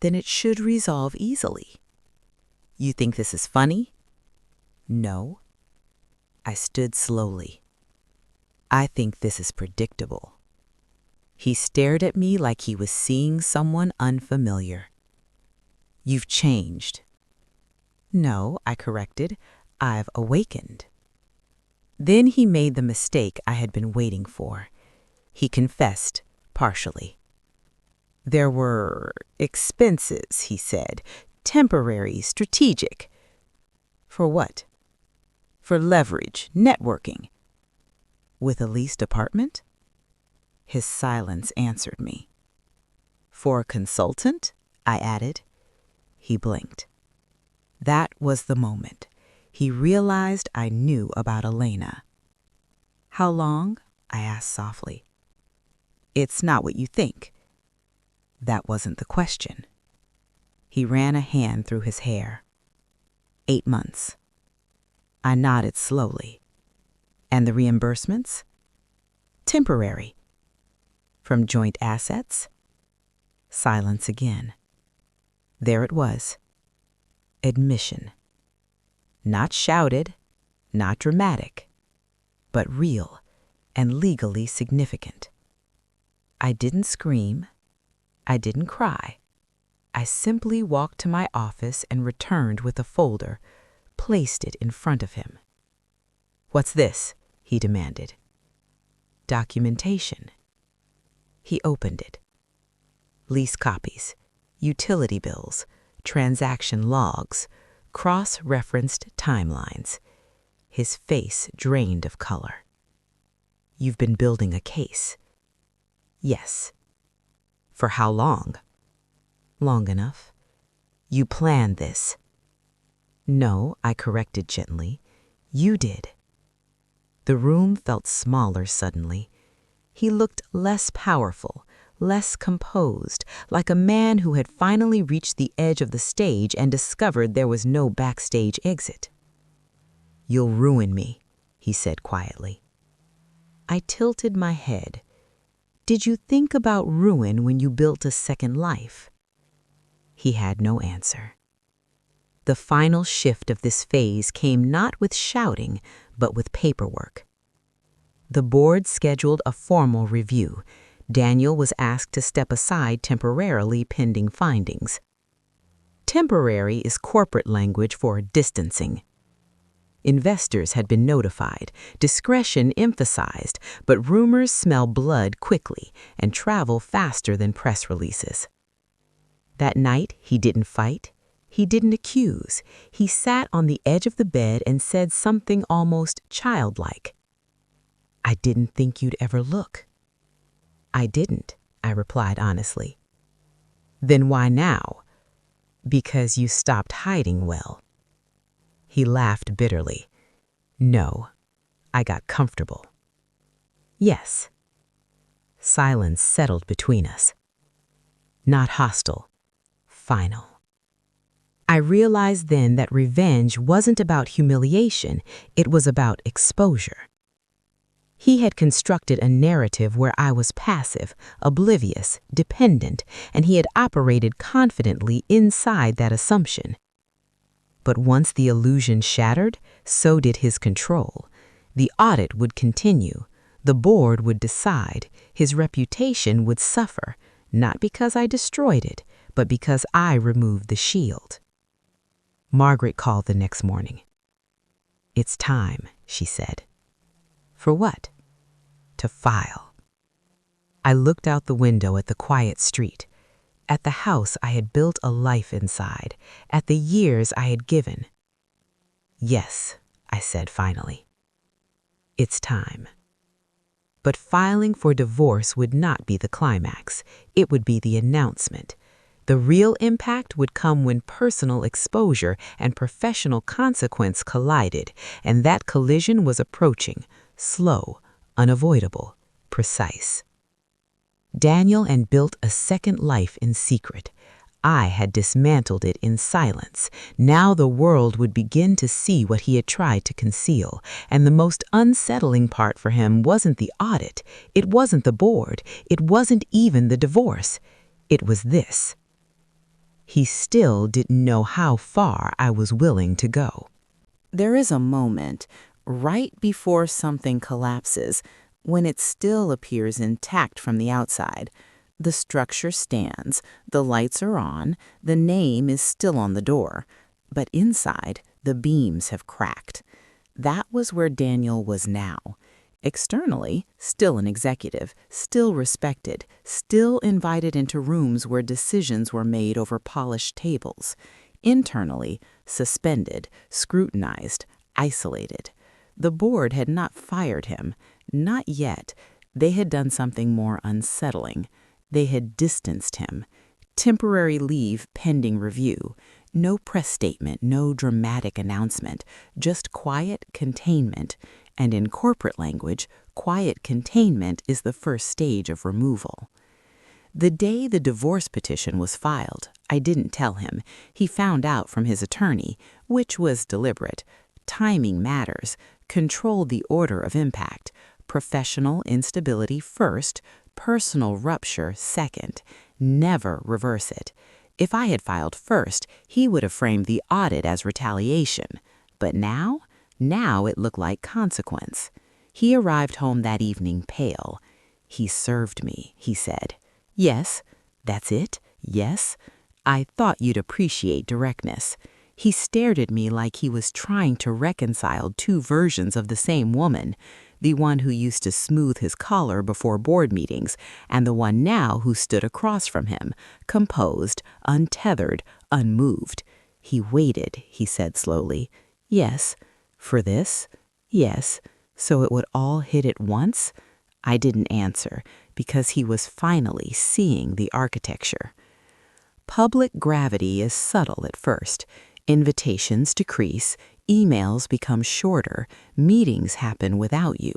"Then it should resolve easily." "You think this is funny?" "No." I stood slowly. "I think this is predictable." He stared at me like he was seeing someone unfamiliar. "You've changed." "No," I corrected. "I've awakened." Then he made the mistake I had been waiting for. He confessed, partially. "There were expenses," he said. "Temporary, strategic." "For what?" "For leverage, networking." "With a leased apartment?" His silence answered me. "For a consultant?" I added. He blinked. That was the moment. He realized I knew about Elena. "How long?" I asked softly. "It's not what you think." That wasn't the question. He ran a hand through his hair. 8 months. I nodded slowly. "And the reimbursements?" "Temporary." "From joint assets?" Silence again. There it was. Admission. Not shouted, not dramatic, but real and legally significant. I didn't scream. I didn't cry. I simply walked to my office and returned with a folder, placed it in front of him. "What's this?" he demanded. "Documentation." He opened it. Lease copies, utility bills, transaction logs, cross-referenced timelines. His face drained of color. "You've been building a case." "Yes." "For how long?" "Long enough." "You planned this." No, I corrected gently. You did. The room felt smaller suddenly. He looked less powerful, less composed, like a man who had finally reached the edge of the stage and discovered there was no backstage exit. You'll ruin me, he said quietly. I tilted my head. Did you think about ruin when you built a second life? He had no answer. The final shift of this phase came not with shouting, but with paperwork. The board scheduled a formal review. Daniel was asked to step aside temporarily pending findings. Temporary is corporate language for distancing. Investors had been notified, discretion emphasized, but rumors smell blood quickly and travel faster than press releases. That night, he didn't fight. He didn't accuse. He sat on the edge of the bed and said something almost childlike. I didn't think you'd ever look. I didn't, I replied honestly. Then why now? Because you stopped hiding well. He laughed bitterly. No, I got comfortable. Yes. Silence settled between us. Not hostile, final. I realized then that revenge wasn't about humiliation, it was about exposure. He had constructed a narrative where I was passive, oblivious, dependent, and he had operated confidently inside that assumption. But once the illusion shattered, so did his control. The audit would continue. The board would decide. His reputation would suffer, not because I destroyed it, but because I removed the shield. Margaret called the next morning. It's time, she said. For what? To file. I looked out the window at the quiet street, at the house I had built a life inside, at the years I had given. Yes, I said finally. It's time. But filing for divorce would not be the climax. It would be the announcement. The real impact would come when personal exposure and professional consequence collided, and that collision was approaching, slow, unavoidable, precise. Daniel had built a second life in secret. I had dismantled it in silence. Now the world would begin to see what he had tried to conceal, and the most unsettling part for him wasn't the audit, it wasn't the board, it wasn't even the divorce. It was this. He still didn't know how far I was willing to go. There is a moment, right before something collapses, when it still appears intact from the outside. The structure stands, the lights are on, the name is still on the door, but inside, the beams have cracked. That was where Daniel was now. Externally, still an executive, still respected, still invited into rooms where decisions were made over polished tables. Internally, suspended, scrutinized, isolated. The board had not fired him, not yet. They had done something more unsettling. They had distanced him. Temporary leave pending review. No press statement, no dramatic announcement, just quiet containment. And in corporate language, quiet containment is the first stage of removal. The day the divorce petition was filed, I didn't tell him. He found out from his attorney, which was deliberate. Timing matters. Control the order of impact. Professional instability first, personal rupture second. Never reverse it. If I had filed first, he would have framed the audit as retaliation. But now it looked like consequence. He arrived home that evening pale. He served me, he said. Yes, that's it, yes. I thought you'd appreciate directness. He stared at me like he was trying to reconcile two versions of the same woman, the one who used to smooth his collar before board meetings, and the one now who stood across from him, composed, untethered, unmoved. He waited, he said slowly. Yes. For this? Yes. So it would all hit at once? I didn't answer, because he was finally seeing the architecture. Public gravity is subtle at first. Invitations decrease, emails become shorter, meetings happen without you.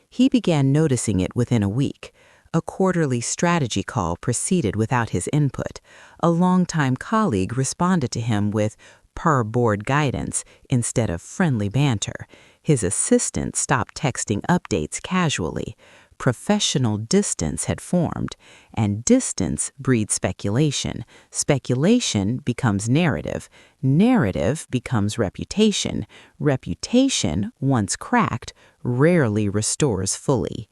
He began noticing it within a week. A quarterly strategy call proceeded without his input. A longtime colleague responded to him with per board guidance instead of friendly banter. His assistant stopped texting updates casually. Professional distance had formed, and distance breeds speculation. Speculation becomes narrative. Narrative becomes reputation. Reputation, once cracked, rarely restores fully.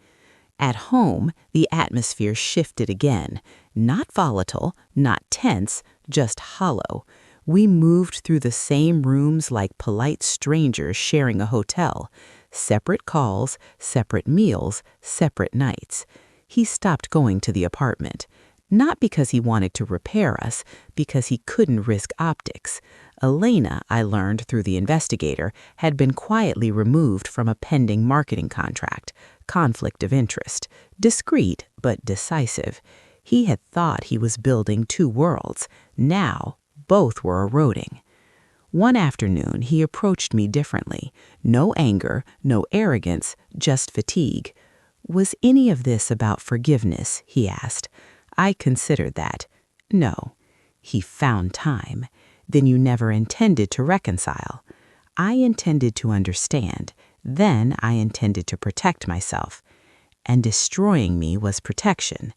At home, the atmosphere shifted again. Not volatile, not tense, just hollow. We moved through the same rooms like polite strangers sharing a hotel. Separate calls, separate meals, separate nights. He stopped going to the apartment. Not because he wanted to repair us, because he couldn't risk optics. Elena, I learned through the investigator, had been quietly removed from a pending marketing contract. Conflict of interest. Discreet, but decisive. He had thought he was building two worlds. Now, both were eroding. One afternoon, he approached me differently. No anger, no arrogance, just fatigue. Was any of this about forgiveness? He asked. I considered that. No. He found time. Then you never intended to reconcile. I intended to understand. Then I intended to protect myself. And destroying me was protection.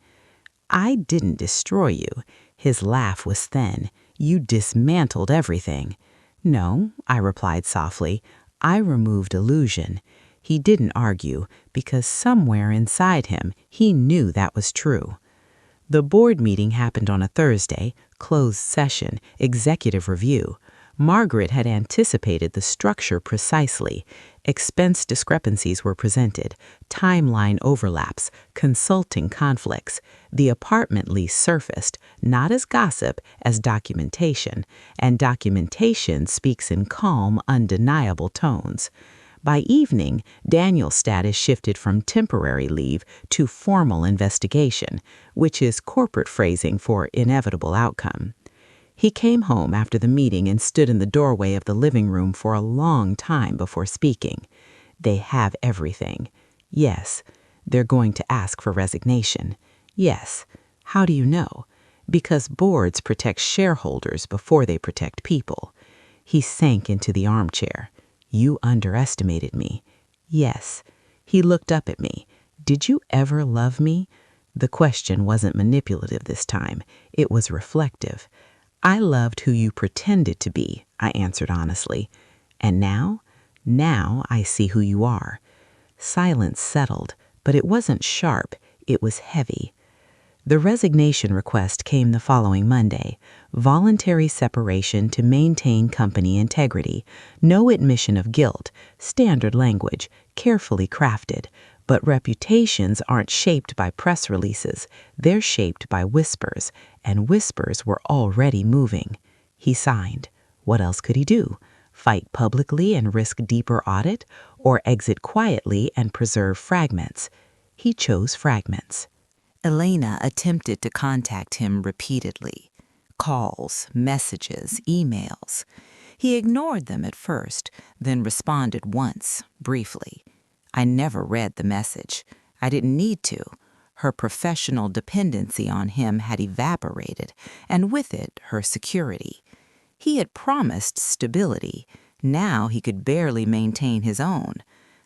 I didn't destroy you. His laugh was thin. You dismantled everything. No, I replied softly. I removed illusion. He didn't argue, because somewhere inside him he knew that was true. The board meeting happened on a Thursday, closed session, executive review. Margaret had anticipated the structure precisely. Expense discrepancies were presented, timeline overlaps, consulting conflicts. The apartment lease surfaced, not as gossip, as documentation, and documentation speaks in calm, undeniable tones. By evening, Daniel's status shifted from temporary leave to formal investigation, which is corporate phrasing for inevitable outcome. He came home after the meeting and stood in the doorway of the living room for a long time before speaking. They have everything. Yes. They're going to ask for resignation. Yes. How do you know? Because boards protect shareholders before they protect people. He sank into the armchair. You underestimated me. Yes. He looked up at me. Did you ever love me? The question wasn't manipulative this time. It was reflective. I loved who you pretended to be, I answered honestly. And now? Now I see who you are. Silence settled, but it wasn't sharp. It was heavy. The resignation request came the following Monday. Voluntary separation to maintain company integrity. No admission of guilt. Standard language, carefully crafted. But reputations aren't shaped by press releases. They're shaped by whispers, and whispers were already moving. He signed. What else could he do? Fight publicly and risk deeper audit, or exit quietly and preserve fragments? He chose fragments. Elena attempted to contact him repeatedly. Calls, messages, emails. He ignored them at first, then responded once, briefly. I never read the message. I didn't need to. Her professional dependency on him had evaporated, and with it, her security. He had promised stability. Now he could barely maintain his own.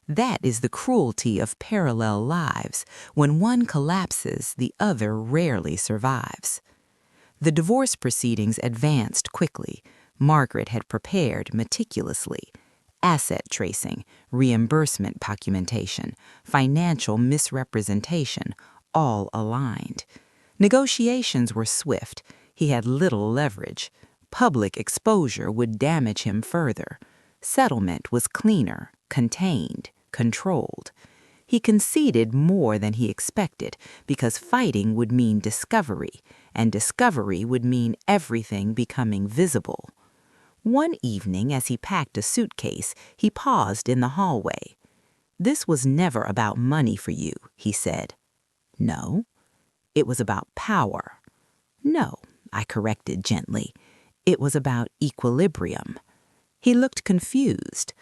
That is the cruelty of parallel lives. When one collapses, the other rarely survives. The divorce proceedings advanced quickly. Margaret had prepared meticulously. Asset tracing, reimbursement documentation, financial misrepresentation, all aligned. Negotiations were swift. He had little leverage. Public exposure would damage him further. Settlement was cleaner, contained, controlled. He conceded more than he expected because fighting would mean discovery, and discovery would mean everything becoming visible. One evening, as he packed a suitcase, he paused in the hallway. This was never about money for you, he said. No. It was about power. No, I corrected gently. It was about equilibrium. He looked confused.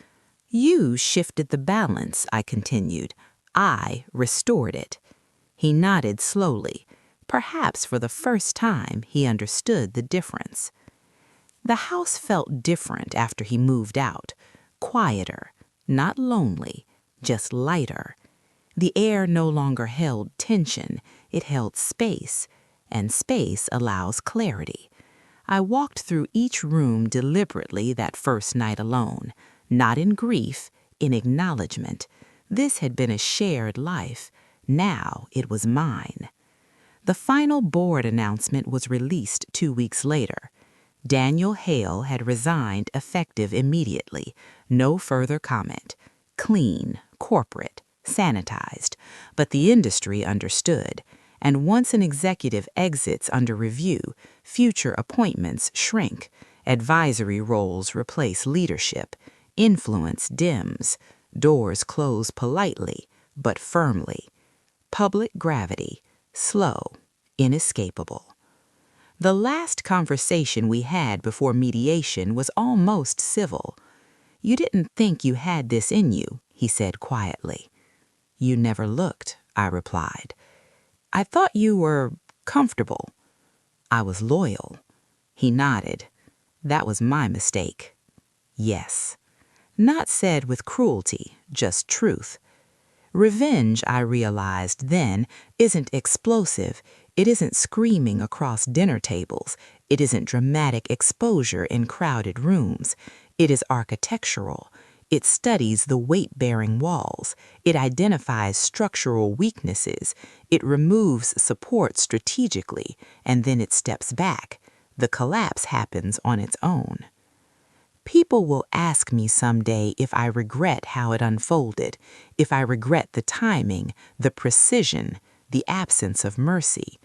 You shifted the balance, I continued. I restored it. He nodded slowly. Perhaps for the first time he understood the difference. The house felt different after he moved out. Quieter, not lonely, just lighter. The air no longer held tension, it held space, and space allows clarity. I walked through each room deliberately that first night alone, not in grief, in acknowledgement. This had been a shared life. Now it was mine. The final board announcement was released 2 weeks later. Daniel Hale had resigned effective immediately. No further comment. Clean, corporate, sanitized. But the industry understood. And once an executive exits under review, future appointments shrink. Advisory roles replace leadership. Influence dims. Doors close politely, but firmly. Public gravity, slow, inescapable. The last conversation we had before mediation was almost civil. "You didn't think you had this in you," he said quietly. "You never looked," I replied. "I thought you were comfortable." "I was loyal." He nodded. "That was my mistake." Yes. Not said with cruelty, just truth. Revenge, I realized then, isn't explosive. It isn't screaming across dinner tables. It isn't dramatic exposure in crowded rooms. It is architectural. It studies the weight-bearing walls. It identifies structural weaknesses. It removes support strategically, and then it steps back. The collapse happens on its own. People will ask me someday if I regret how it unfolded, if I regret the timing, the precision, the absence of mercy.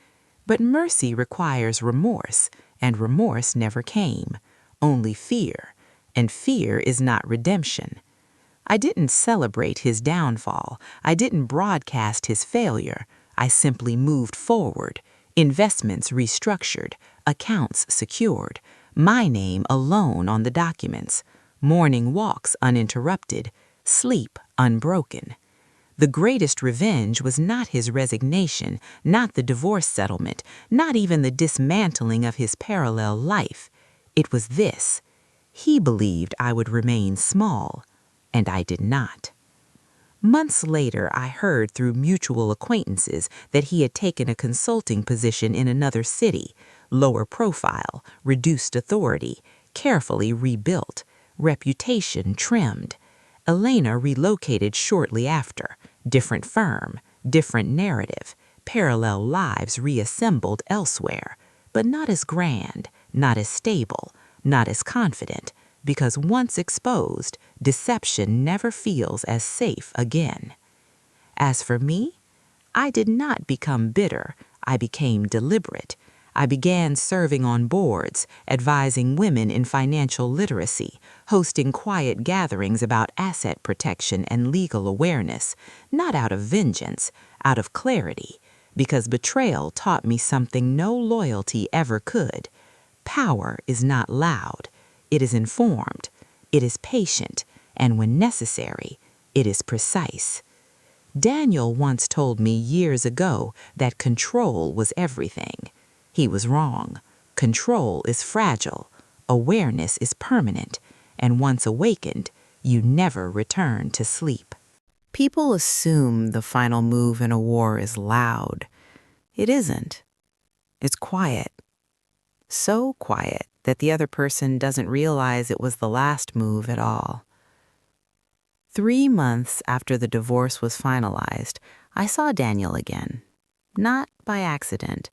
But mercy requires remorse, and remorse never came, only fear, and fear is not redemption. I didn't celebrate his downfall. I didn't broadcast his failure. I simply moved forward, investments restructured, accounts secured, my name alone on the documents, morning walks uninterrupted, sleep unbroken. The greatest revenge was not his resignation, not the divorce settlement, not even the dismantling of his parallel life. It was this. He believed I would remain small, and I did not. Months later, I heard through mutual acquaintances that he had taken a consulting position in another city, lower profile, reduced authority, carefully rebuilt, reputation trimmed. Elena relocated shortly after, different firm, different narrative, parallel lives reassembled elsewhere, but not as grand, not as stable, not as confident, because once exposed, deception never feels as safe again. As for me, I did not become bitter, I became deliberate. I began serving on boards, advising women in financial literacy, hosting quiet gatherings about asset protection and legal awareness, not out of vengeance, out of clarity, because betrayal taught me something no loyalty ever could. Power is not loud. It is informed, it is patient, and when necessary, it is precise. Daniel once told me years ago that control was everything. He was wrong. Control is fragile, awareness is permanent, and once awakened, you never return to sleep. People assume the final move in a war is loud. It isn't. It's quiet. So quiet that the other person doesn't realize it was the last move at all. 3 months after the divorce was finalized, I saw Daniel again. Not by accident,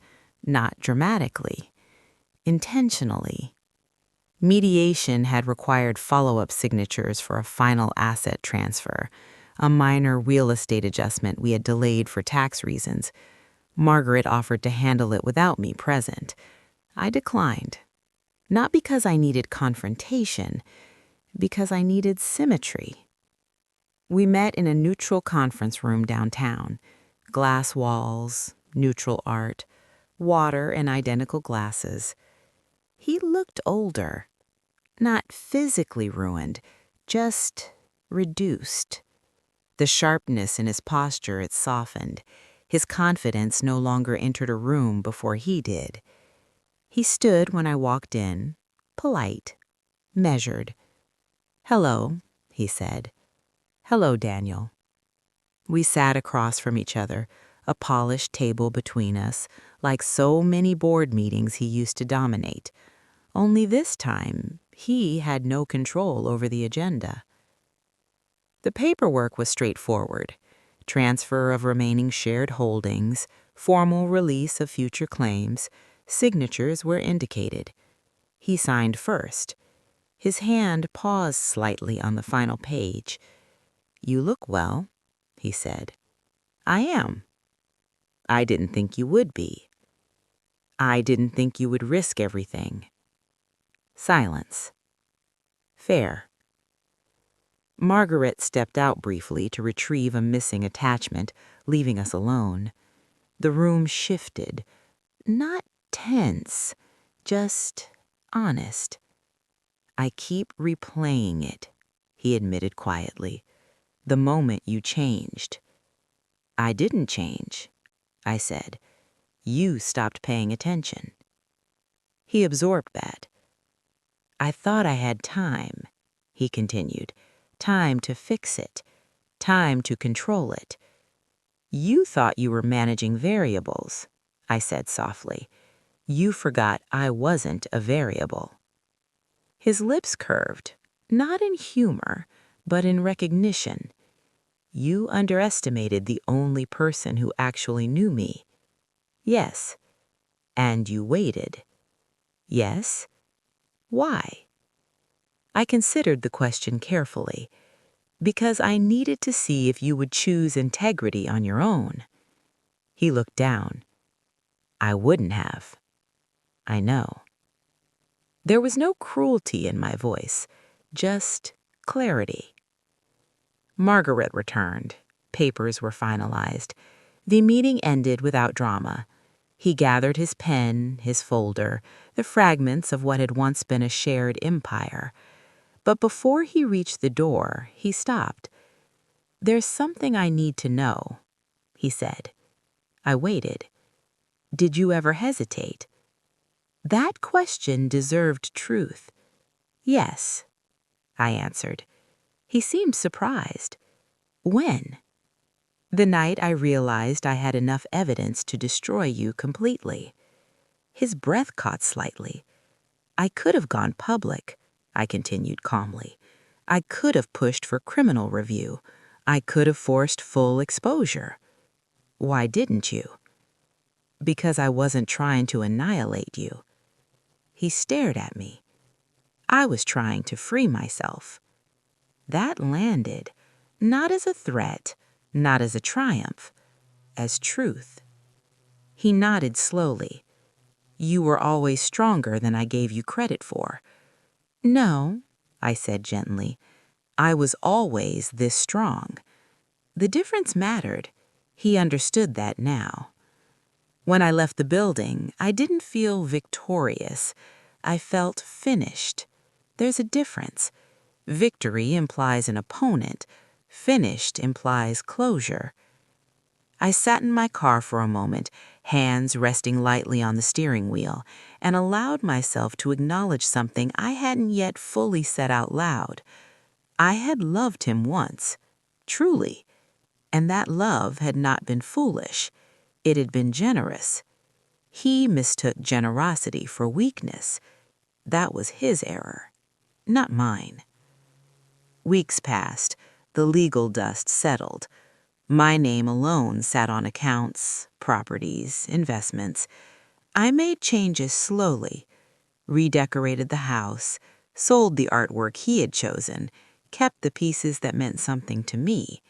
not dramatically, intentionally. Mediation had required follow-up signatures for a final asset transfer, a minor real estate adjustment we had delayed for tax reasons. Margaret offered to handle it without me present. I declined. Not because I needed confrontation, because I needed symmetry. We met in a neutral conference room downtown. Glass walls, neutral art, water in identical glasses. He looked older, not physically ruined, just reduced. The sharpness in his posture had softened. His confidence no longer entered a room before he did. He stood when I walked in, polite, measured. "Hello," he said. "Hello, Daniel." We sat across from each other, a polished table between us, like so many board meetings he used to dominate. Only this time, he had no control over the agenda. The paperwork was straightforward. Transfer of remaining shared holdings, formal release of future claims, signatures were indicated. He signed first. His hand paused slightly on the final page. "You look well," he said. "I am." "I didn't think you would be." "I didn't think you would risk everything." Silence. Fair. Margaret stepped out briefly to retrieve a missing attachment, leaving us alone. The room shifted. Not tense, just honest. "I keep replaying it," he admitted quietly. "The moment you changed." "I didn't change," I said. "You stopped paying attention." He absorbed that. "I thought I had time," he continued. "Time to fix it. Time to control it." "You thought you were managing variables," I said softly. "You forgot I wasn't a variable." His lips curved, not in humor, but in recognition. "You underestimated the only person who actually knew me." "Yes." "And you waited." "Yes." "Why?" I considered the question carefully. "Because I needed to see if you would choose integrity on your own." He looked down. "I wouldn't have." "I know." There was no cruelty in my voice, just clarity. Margaret returned. Papers were finalized. The meeting ended without drama. He gathered his pen, his folder, the fragments of what had once been a shared empire. But before he reached the door, he stopped. "There's something I need to know," he said. I waited. "Did you ever hesitate?" That question deserved truth. "Yes," I answered. He seemed surprised. "When?" "The night I realized I had enough evidence to destroy you completely." His breath caught slightly. "I could have gone public," I continued calmly. "I could have pushed for criminal review. I could have forced full exposure." "Why didn't you?" "Because I wasn't trying to annihilate you." He stared at me. "I was trying to free myself." That landed, not as a threat, not as a triumph, as truth. He nodded slowly. "You were always stronger than I gave you credit for." "No," I said gently. "I was always this strong." The difference mattered. He understood that now. When I left the building, I didn't feel victorious. I felt finished. There's a difference. Victory implies an opponent. Finished implies closure. I sat in my car for a moment, hands resting lightly on the steering wheel, and allowed myself to acknowledge something I hadn't yet fully said out loud. I had loved him once, truly, and that love had not been foolish. It had been generous. He mistook generosity for weakness. That was his error, not mine. Weeks passed. The legal dust settled. My name alone sat on accounts, properties, investments. I made changes slowly, redecorated the house, sold the artwork he had chosen, kept the pieces that meant something to me,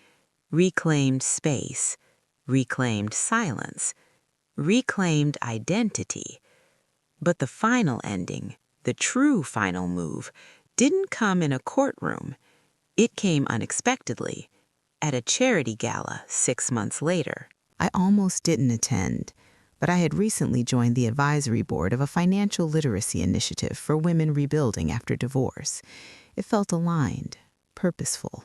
reclaimed space, reclaimed silence, reclaimed identity. But the final ending, the true final move, didn't come in a courtroom. It came unexpectedly, at a charity gala 6 months later. I almost didn't attend, but I had recently joined the advisory board of a financial literacy initiative for women rebuilding after divorce. It felt aligned, purposeful.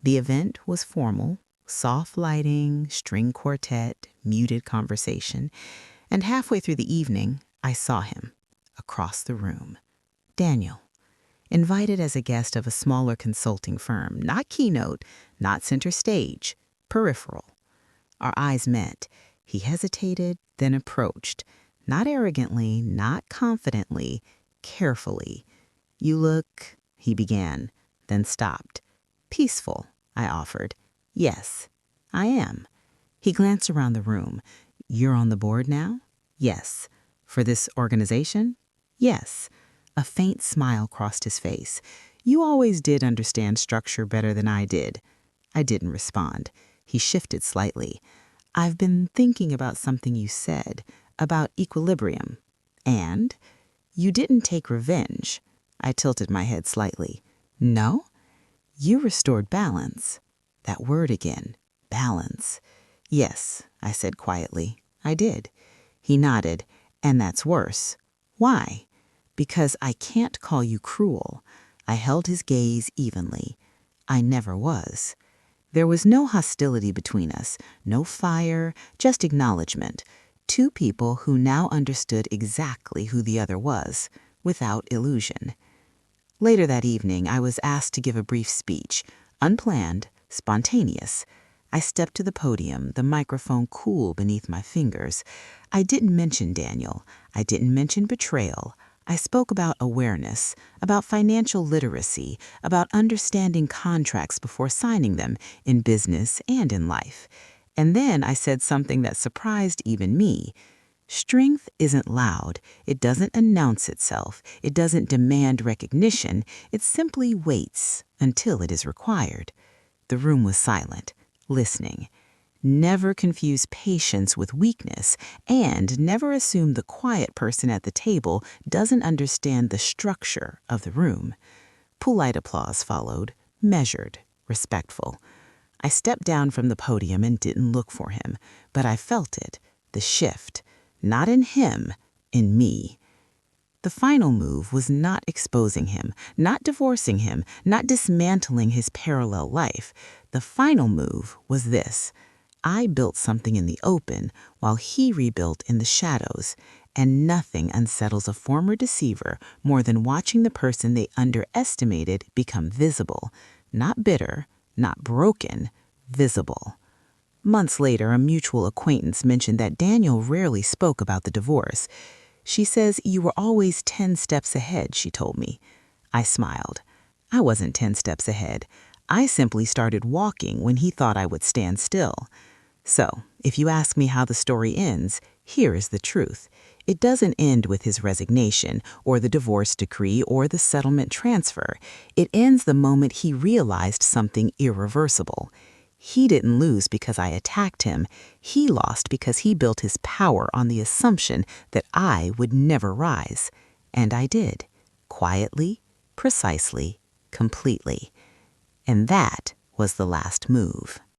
The event was formal, soft lighting, string quartet, muted conversation, and halfway through the evening, I saw him, across the room. Daniel, invited as a guest of a smaller consulting firm, not keynote, not center stage, peripheral. Our eyes met. He hesitated, then approached, not arrogantly, not confidently, carefully. "You look," he began, then stopped. "Peaceful," I offered. "Yes, I am." He glanced around the room. "You're on the board now?" "Yes." "For this organization?" "Yes." A faint smile crossed his face. "You always did understand structure better than I did." I didn't respond. He shifted slightly. "I've been thinking about something you said, about equilibrium. And you didn't take revenge." I tilted my head slightly. "No? You restored balance." That word again, balance. "Yes," I said quietly, "I did." He nodded. "And that's worse." "Why?" "Because I can't call you cruel." I held his gaze evenly. "I never was." There was no hostility between us, no fire, just acknowledgement. Two people who now understood exactly who the other was, without illusion. Later that evening, I was asked to give a brief speech, unplanned, spontaneous. I stepped to the podium, the microphone cool beneath my fingers. I didn't mention Daniel. I didn't mention betrayal. I spoke about awareness, about financial literacy, about understanding contracts before signing them, in business and in life. And then I said something that surprised even me. Strength isn't loud. It doesn't announce itself. It doesn't demand recognition. It simply waits until it is required. The room was silent, listening. Never confuse patience with weakness, and never assume the quiet person at the table doesn't understand the structure of the room. Polite applause followed, measured, respectful. I stepped down from the podium and didn't look for him, but I felt it, the shift, not in him, in me. The final move was not exposing him, not divorcing him, not dismantling his parallel life. The final move was this. I built something in the open while he rebuilt in the shadows, and nothing unsettles a former deceiver more than watching the person they underestimated become visible. Not bitter, not broken, visible. Months later, a mutual acquaintance mentioned that Daniel rarely spoke about the divorce. "She says you were always 10 steps ahead," she told me. I smiled. I wasn't 10 steps ahead. I simply started walking when he thought I would stand still. So, if you ask me how the story ends, here is the truth. It doesn't end with his resignation, or the divorce decree, or the settlement transfer. It ends the moment he realized something irreversible. He didn't lose because I attacked him. He lost because he built his power on the assumption that I would never rise. And I did. Quietly, precisely, completely. And that was the last move.